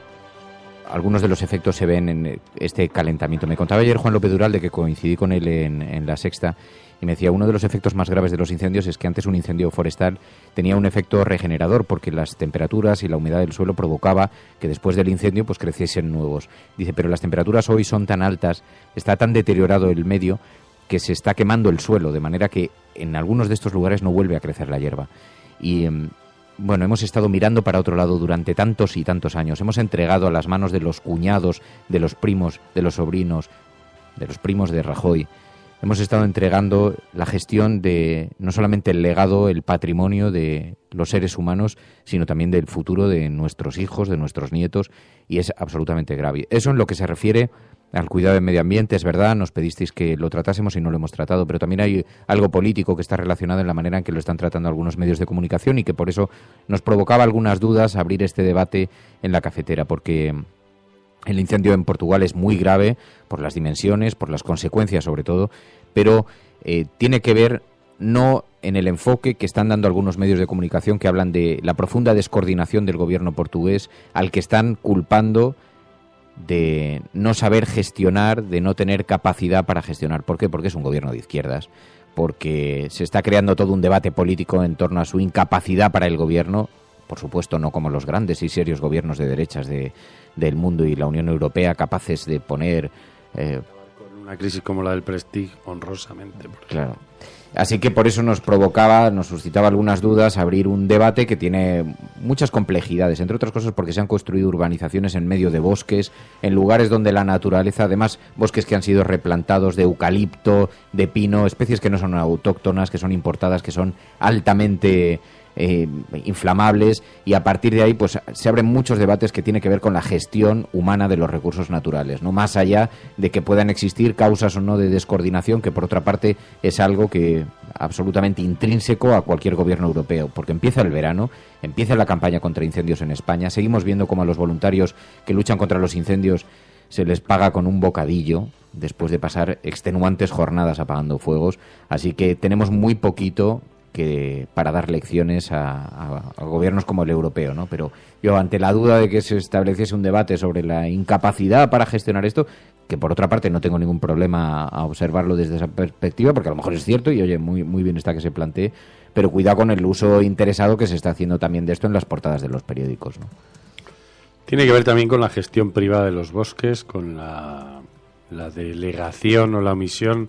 algunos de los efectos se ven en este calentamiento. Me contaba ayer Juan López Dural, de que coincidí con él en La Sexta, y me decía, uno de los efectos más graves de los incendios es que antes un incendio forestal tenía un efecto regenerador, porque las temperaturas y la humedad del suelo provocaba que después del incendio pues creciesen nuevos. Dice, pero las temperaturas hoy son tan altas, está tan deteriorado el medio, que se está quemando el suelo, de manera que en algunos de estos lugares no vuelve a crecer la hierba. Y bueno, hemos estado mirando para otro lado durante tantos y tantos años. Hemos entregado a las manos de los cuñados, de los primos, de los sobrinos, de los primos de Rajoy. Hemos estado entregando la gestión de no solamente el legado, el patrimonio de los seres humanos, sino también del futuro de nuestros hijos, de nuestros nietos, y es absolutamente grave. Eso en lo que se refiere al cuidado del medio ambiente, es verdad, nos pedisteis que lo tratásemos y no lo hemos tratado, pero también hay algo político que está relacionado en la manera en que lo están tratando algunos medios de comunicación y que por eso nos provocaba algunas dudas abrir este debate en la cafetera, porque el incendio en Portugal es muy grave por las dimensiones, por las consecuencias sobre todo, pero tiene que ver no en el enfoque que están dando algunos medios de comunicación que hablan de la profunda descoordinación del gobierno portugués, al que están culpando de no saber gestionar, de no tener capacidad para gestionar. ¿Por qué? Porque es un gobierno de izquierdas, porque se está creando todo un debate político en torno a su incapacidad para el gobierno, por supuesto no como los grandes y serios gobiernos de derechas del mundo y la Unión Europea, capaces de poner con una crisis como la del Prestige honrosamente. Claro. Así que por eso nos suscitaba algunas dudas abrir un debate que tiene muchas complejidades, entre otras cosas porque se han construido urbanizaciones en medio de bosques, en lugares donde la naturaleza, además bosques que han sido replantados de eucalipto, de pino, especies que no son autóctonas, que son importadas, que son altamente inflamables, y a partir de ahí pues se abren muchos debates que tienen que ver con la gestión humana de los recursos naturales, no más allá de que puedan existir causas o no de descoordinación, que por otra parte es algo que absolutamente intrínseco a cualquier gobierno europeo, porque empieza el verano, empieza la campaña contra incendios en España, seguimos viendo cómo a los voluntarios que luchan contra los incendios se les paga con un bocadillo después de pasar extenuantes jornadas apagando fuegos, así que tenemos muy poquito para dar lecciones a gobiernos como el europeo, ¿no? Pero yo, ante la duda de que se estableciese un debate sobre la incapacidad para gestionar esto, que por otra parte no tengo ningún problema a observarlo desde esa perspectiva, porque a lo mejor es cierto y oye, muy bien está que se plantee, pero cuidado con el uso interesado que se está haciendo también de esto en las portadas de los periódicos, ¿no? Tiene que ver también con la gestión privada de los bosques, con la delegación o la omisión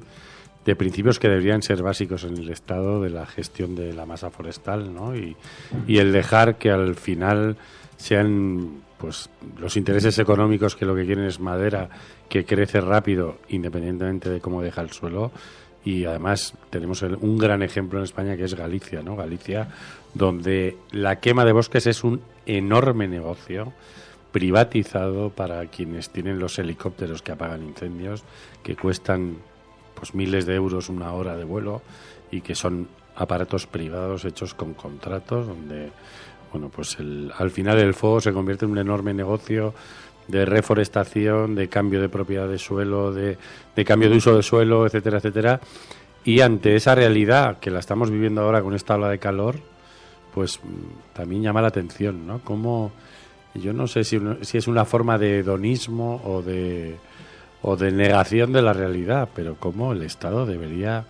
de principios que deberían ser básicos en el Estado de la gestión de la masa forestal, ¿no? Y el dejar que al final sean pues los intereses económicos que lo que quieren es madera que crece rápido independientemente de cómo deja el suelo. Y además tenemos un gran ejemplo en España que es Galicia, ¿no? Galicia, donde la quema de bosques es un enorme negocio privatizado para quienes tienen los helicópteros que apagan incendios, que cuestan pues miles de euros una hora de vuelo y que son aparatos privados hechos con contratos donde bueno pues al final el fuego se convierte en un enorme negocio de reforestación, de cambio de propiedad de suelo, de cambio de uso de suelo, etcétera, etcétera. Y ante esa realidad que la estamos viviendo ahora con esta ola de calor, pues también llama la atención, ¿no? Como yo no sé si es una forma de hedonismo o de negación de la realidad, pero cómo el Estado debería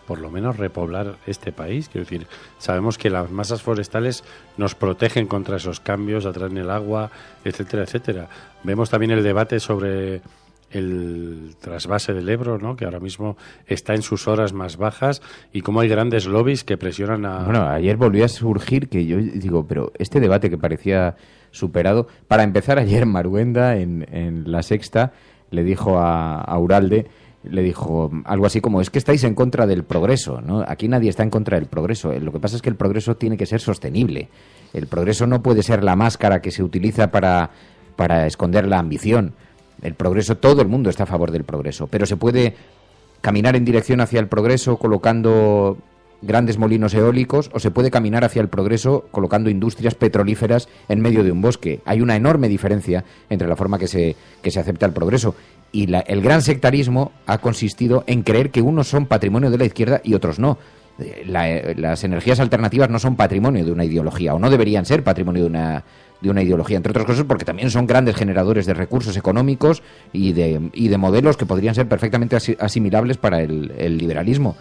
por lo menos repoblar este país. Quiero decir, sabemos que las masas forestales nos protegen contra esos cambios, atraen el agua, etcétera, etcétera. Vemos también el debate sobre el trasvase del Ebro, ¿no? Que ahora mismo está en sus horas más bajas y cómo hay grandes lobbies que presionan a... Bueno, ayer volvió a surgir que yo digo, pero este debate que parecía superado, para empezar ayer Maruenda en La Sexta le dijo a Uralde, le dijo algo así como, es que estáis en contra del progreso, ¿no? Aquí nadie está en contra del progreso. Lo que pasa es que el progreso tiene que ser sostenible. El progreso no puede ser la máscara que se utiliza para esconder la ambición. El progreso, todo el mundo está a favor del progreso, pero se puede caminar en dirección hacia el progreso colocando grandes molinos eólicos o se puede caminar hacia el progreso colocando industrias petrolíferas en medio de un bosque. Hay una enorme diferencia entre la forma que se acepta el progreso. Y el gran sectarismo ha consistido en creer que unos son patrimonio de la izquierda y otros no. Las energías alternativas no son patrimonio de una ideología, o no deberían ser patrimonio de una ideología, entre otras cosas porque también son grandes generadores de recursos económicos y de modelos que podrían ser perfectamente asimilables para el liberalismo.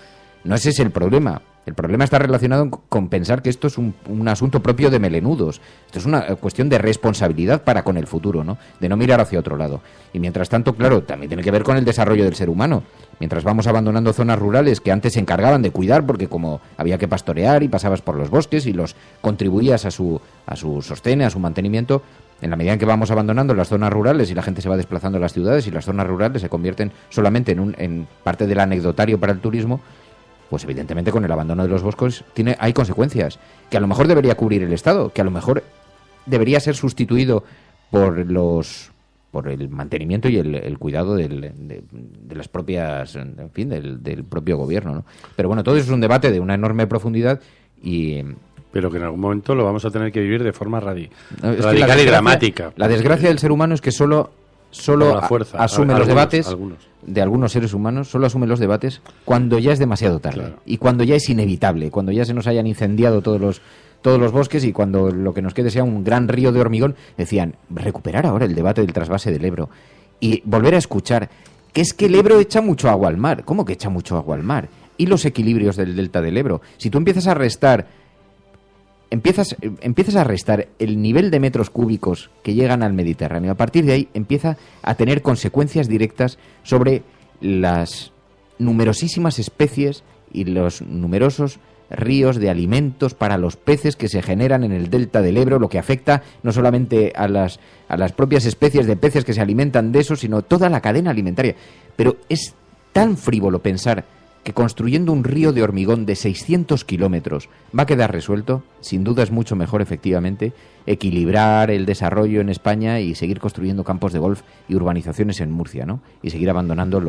No ese es el problema. El problema está relacionado con pensar que esto es un asunto propio de melenudos. Esto es una cuestión de responsabilidad para con el futuro, ¿no? De no mirar hacia otro lado. Y mientras tanto, claro, también tiene que ver con el desarrollo del ser humano. Mientras vamos abandonando zonas rurales que antes se encargaban de cuidar, porque como había que pastorear y pasabas por los bosques y los contribuías a su sostén, a su mantenimiento, en la medida en que vamos abandonando las zonas rurales y la gente se va desplazando a las ciudades y las zonas rurales se convierten solamente en parte del anecdotario para el turismo, pues evidentemente con el abandono de los bosques hay consecuencias que a lo mejor debería cubrir el Estado, que a lo mejor debería ser sustituido por el mantenimiento y el cuidado de las propias, en fin, del propio gobierno, ¿no? Pero bueno, todo eso es un debate de una enorme profundidad pero que en algún momento lo vamos a tener que vivir de forma radical y dramática. La desgracia del ser humano es que solo asume los debates de algunos seres humanos, solo asume los debates cuando ya es demasiado tarde, claro. Y cuando ya es inevitable, cuando ya se nos hayan incendiado todos los bosques y cuando lo que nos quede sea un gran río de hormigón. Decían, recuperar ahora el debate del trasvase del Ebro y volver a escuchar que es que el Ebro echa mucho agua al mar. ¿Cómo que echa mucho agua al mar? Y los equilibrios del delta del Ebro. Si tú empiezas a restar el nivel de metros cúbicos que llegan al Mediterráneo, a partir de ahí empieza a tener consecuencias directas sobre las numerosísimas especies y los numerosos ríos de alimentos para los peces que se generan en el delta del Ebro, lo que afecta no solamente a las propias especies de peces que se alimentan de eso, sino toda la cadena alimentaria. Pero es tan frívolo pensar que construyendo un río de hormigón de 600 kilómetros va a quedar resuelto. Sin duda es mucho mejor, efectivamente, equilibrar el desarrollo en España y seguir construyendo campos de golf y urbanizaciones en Murcia, ¿no? Y seguir abandonando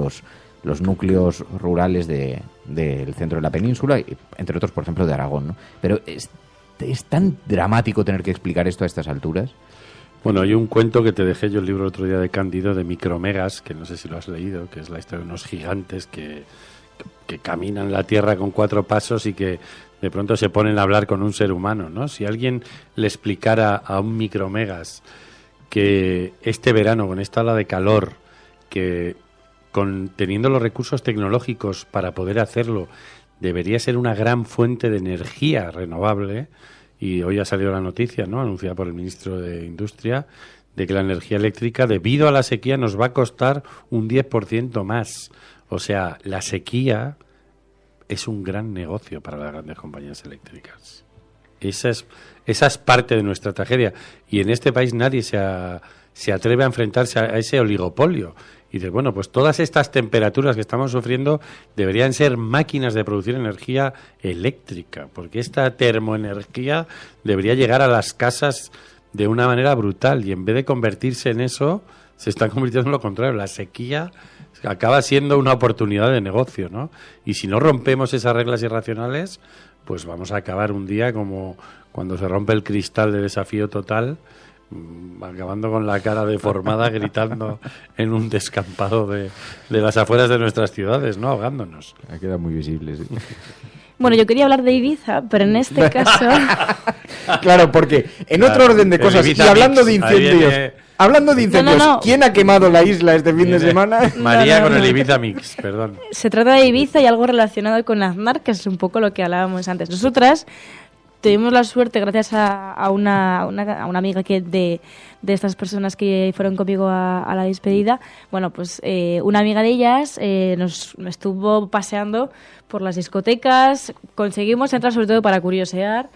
los núcleos rurales del centro de la península, y, entre otros, por ejemplo, de Aragón, ¿no? Pero ¿es tan dramático tener que explicar esto a estas alturas? Bueno, hay un cuento que te dejé yo el libro el otro día de Cándido, de Micromegas, que no sé si lo has leído, que es la historia de unos gigantes que caminan la tierra con 4 pasos y que de pronto se ponen a hablar con un ser humano, ¿no? Si alguien le explicara a un Micromegas que este verano, con esta ola de calor, que teniendo los recursos tecnológicos para poder hacerlo, debería ser una gran fuente de energía renovable, y hoy ha salido la noticia, ¿no?, anunciada por el ministro de Industria, de que la energía eléctrica, debido a la sequía, nos va a costar un 10% más. O sea, la sequía es un gran negocio para las grandes compañías eléctricas. Esa es parte de nuestra tragedia. Y en este país nadie se atreve a enfrentarse a ese oligopolio. Y dices, bueno, pues todas estas temperaturas que estamos sufriendo deberían ser máquinas de producir energía eléctrica, porque esta termoenergía debería llegar a las casas de una manera brutal, y en vez de convertirse en eso, se está convirtiendo en lo contrario. La sequía acaba siendo una oportunidad de negocio, ¿no? Y si no rompemos esas reglas irracionales, pues vamos a acabar un día como cuando se rompe el cristal de Desafío Total, acabando con la cara deformada, gritando en un descampado de las afueras de nuestras ciudades, ¿no?, ahogándonos. Ha quedado muy visible, sí. Bueno, yo quería hablar de Ibiza, pero en este caso... Claro, porque en otro orden de cosas, y hablando de incendios... Hablando de incendios, No. ¿Quién ha quemado la isla este fin de semana? María con el Ibiza Mix, perdón. Se trata de Ibiza y algo relacionado con Aznar, que es un poco lo que hablábamos antes. Nosotras tuvimos la suerte, gracias a una amiga de estas personas que fueron conmigo a la despedida, bueno, pues una amiga de ellas nos estuvo paseando por las discotecas, conseguimos entrar sobre todo para curiosear,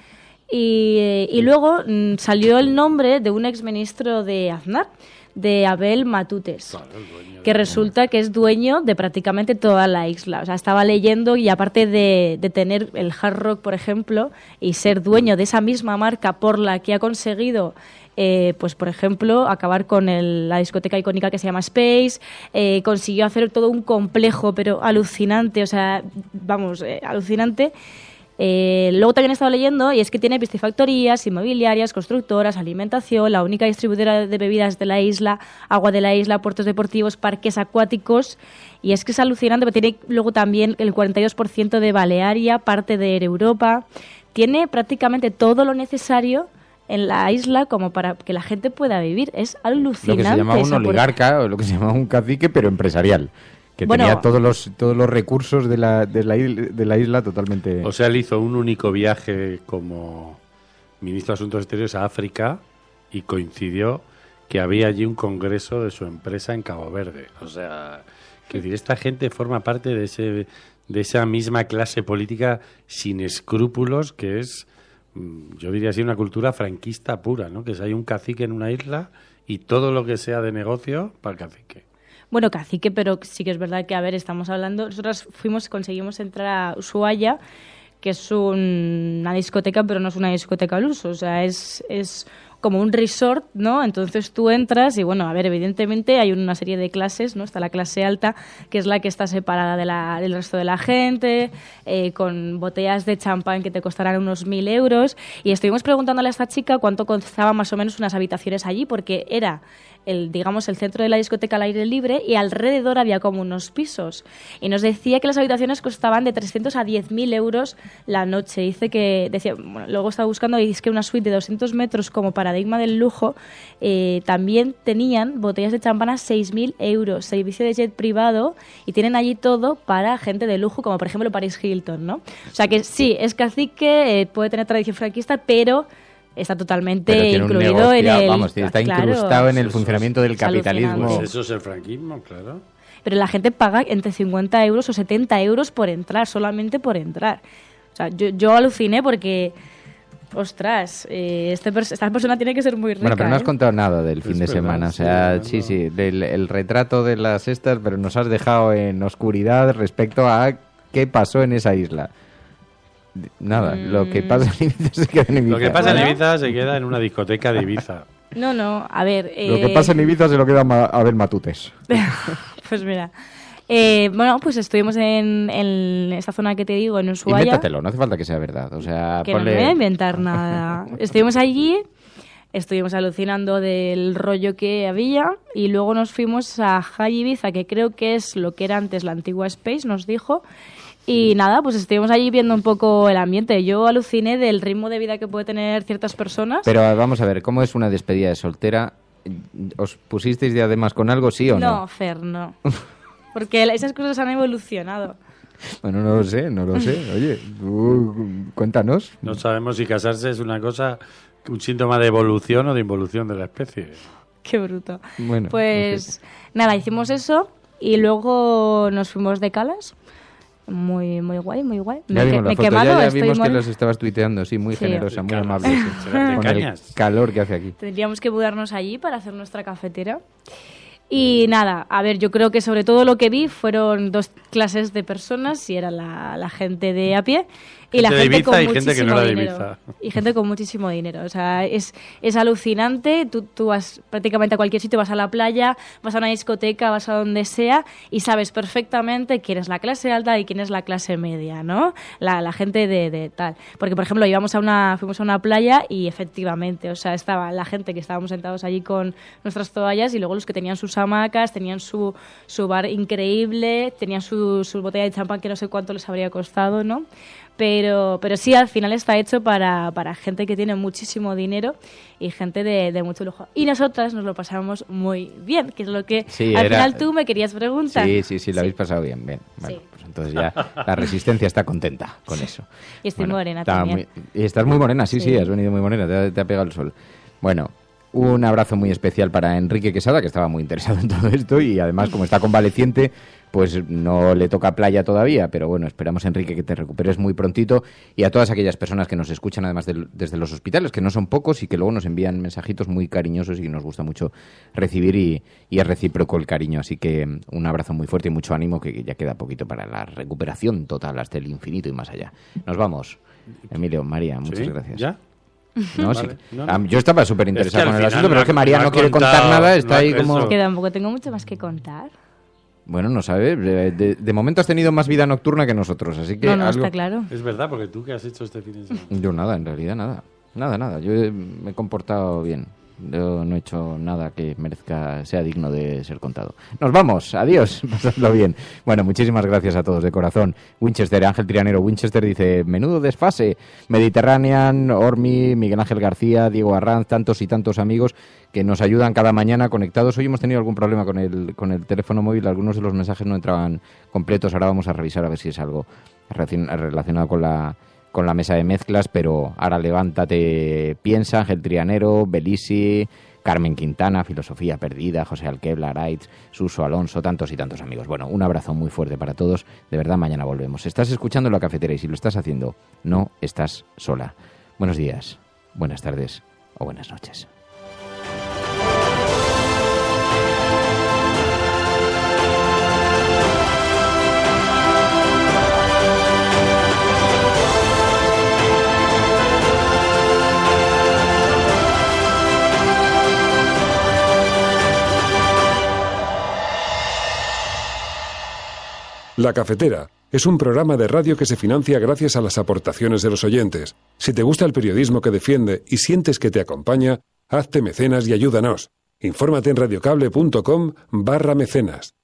y luego salió el nombre de un exministro de Aznar, de Abel Matutes, que resulta que es dueño de prácticamente toda la isla. O sea, estaba leyendo, y aparte de tener el Hard Rock, por ejemplo, y ser dueño de esa misma marca por la que ha conseguido, pues por ejemplo, acabar con la discoteca icónica que se llama Space, consiguió hacer todo un complejo, pero alucinante, o sea, vamos, alucinante. Luego también he estado leyendo, y es que tiene piscifactorías, inmobiliarias, constructoras, alimentación, la única distribuidora de bebidas de la isla, agua de la isla, puertos deportivos, parques acuáticos, y es que es alucinante, pero tiene luego también el 42% de Balearia, parte de Air Europa, tiene prácticamente todo lo necesario en la isla como para que la gente pueda vivir. Es alucinante. Lo que se llama un oligarca, o lo que se llama un cacique, pero empresarial. Que tenía todos los recursos de la isla totalmente... O sea, él hizo un único viaje como ministro de Asuntos Exteriores a África y coincidió que había allí un congreso de su empresa en Cabo Verde. O sea, que decir, esta gente forma parte de esa misma clase política sin escrúpulos, que es, yo diría así, una cultura franquista pura, ¿no? Que hay un cacique en una isla y todo lo que sea de negocio para el cacique. Bueno, cacique, pero sí que es verdad que, a ver, estamos hablando... Nosotras conseguimos entrar a Ushuaia, que es una discoteca, pero no es una discoteca al uso, o sea, es como un resort, ¿no? Entonces tú entras y, bueno, a ver, evidentemente hay una serie de clases, ¿no? Está la clase alta, que es la que está separada del resto de la gente, con botellas de champán que te costarán unos 1.000 euros, y estuvimos preguntándole a esta chica cuánto costaban más o menos unas habitaciones allí, porque era el centro de la discoteca al aire libre, y alrededor había como unos pisos, y nos decía que las habitaciones costaban de 300 a 10.000 euros la noche. Luego estaba buscando, y es que una suite de 200 metros como paradigma del lujo, también tenían botellas de champán a 6.000 euros, servicio de jet privado, y tienen allí todo para gente de lujo, como por ejemplo Paris Hilton, ¿no? O sea que sí, es cacique, puede tener tradición franquista, pero está totalmente incluido en el... Vamos, está incrustado en el funcionamiento del capitalismo. Pues eso es el franquismo, claro. Pero la gente paga entre 50 euros o 70 euros por entrar, solamente por entrar. O sea, yo aluciné porque... Ostras, esta persona tiene que ser muy rica. Bueno, pero no has contado nada del fin de semana. O sea, sí, el retrato de las estas, pero nos has dejado en oscuridad respecto a qué pasó en esa isla. Nada, lo que pasa en Ibiza se queda en Ibiza. Lo que pasa en Ibiza se queda en una discoteca de Ibiza. No, a ver... Lo que pasa en Ibiza se lo queda a Abel Matutes. Pues mira, Bueno, pues estuvimos en esta zona que te digo, en Ushuaia. Invéntatelo, no hace falta que sea verdad. O sea, que ponle... no me voy a inventar nada. Estuvimos allí, estuvimos alucinando del rollo que había y luego nos fuimos a High Ibiza, que creo que es lo que era antes la antigua Space, nos dijo. Y nada, pues estuvimos allí viendo un poco el ambiente. Yo aluciné del ritmo de vida que puede tener ciertas personas. Pero vamos a ver, ¿cómo es una despedida de soltera? ¿Os pusisteis de además con algo, sí o no? No, Fer, no. Porque esas cosas han evolucionado. Bueno, no lo sé. Oye, cuéntanos. No sabemos si casarse es una cosa, un síntoma de evolución o de involución de la especie. Qué bruto. Bueno, pues nada, hicimos eso y luego nos fuimos de calas. Muy guay, muy guay. Ya vimos que los estabas tuiteando, sí, muy generosa, muy amable. Sí. Con el calor que hace aquí. Tendríamos que mudarnos allí para hacer nuestra cafetera. Y nada, a ver, yo creo que sobre todo lo que vi fueron dos clases de personas, y era la gente de a pie y la gente con muchísimo dinero. Y gente con muchísimo dinero. O sea, es alucinante. Tú vas prácticamente a cualquier sitio, vas a la playa, vas a una discoteca, vas a donde sea y sabes perfectamente quién es la clase alta y quién es la clase media, ¿no? La gente de tal. Porque, por ejemplo, fuimos a una playa y efectivamente, o sea, estaba la gente que estábamos sentados allí con nuestras toallas y luego los que tenían sus hamacas, tenían su bar increíble, tenían su botella de champán que no sé cuánto les habría costado, ¿no? Pero sí, al final está hecho para gente que tiene muchísimo dinero y gente de mucho lujo. Y nosotras nos lo pasamos muy bien, que es lo que final tú me querías preguntar. Sí, lo habéis pasado bien. Bueno, pues entonces ya la Resistencia está contenta con eso. Y estoy morena también. Y estás muy morena, sí, has venido muy morena, te ha pegado el sol. Bueno, un abrazo muy especial para Enrique Quesada, que estaba muy interesado en todo esto y además, como está convaleciente, pues no le toca playa todavía, pero bueno, esperamos, Enrique, que te recuperes muy prontito, y a todas aquellas personas que nos escuchan además desde los hospitales, que no son pocos y que luego nos envían mensajitos muy cariñosos y que nos gusta mucho recibir y es recíproco el cariño, así que un abrazo muy fuerte y mucho ánimo, que ya queda poquito para la recuperación total hasta el infinito y más allá. Nos vamos. Emilio, María, muchas gracias. ¿Ya? No, vale, sí. No. Yo estaba súper interesado con el asunto, pero es que María no quiere contar nada, está ahí como... Es que tampoco tengo mucho más que contar. Bueno, no sabes, de momento has tenido más vida nocturna que nosotros, así que... No, está claro. Es verdad, porque tú, ¿qué has hecho este fin de semana? Yo nada, en realidad nada. Nada, yo me he comportado bien. Yo no he hecho nada que sea digno de ser contado. Nos vamos, adiós, pasadlo bien. Bueno, muchísimas gracias a todos de corazón. Winchester, Ángel Trianero Winchester dice, menudo desfase. Mediterranean, Ormi, Miguel Ángel García, Diego Arranz, tantos y tantos amigos que nos ayudan cada mañana conectados. Hoy hemos tenido algún problema con el teléfono móvil, algunos de los mensajes no entraban completos. Ahora vamos a revisar a ver si es algo relacionado con la mesa de mezclas, pero ahora levántate, piensa, Ángel Trianero, Belisi, Carmen Quintana, Filosofía Perdida, José Alquebla, Araitz, Suso Alonso, tantos y tantos amigos. Bueno, un abrazo muy fuerte para todos. De verdad, mañana volvemos. Estás escuchando La Cafetera y si lo estás haciendo, no estás sola. Buenos días, buenas tardes o buenas noches. La Cafetera es un programa de radio que se financia gracias a las aportaciones de los oyentes. Si te gusta el periodismo que defiende y sientes que te acompaña, hazte mecenas y ayúdanos. Infórmate en radiocable.com/mecenas.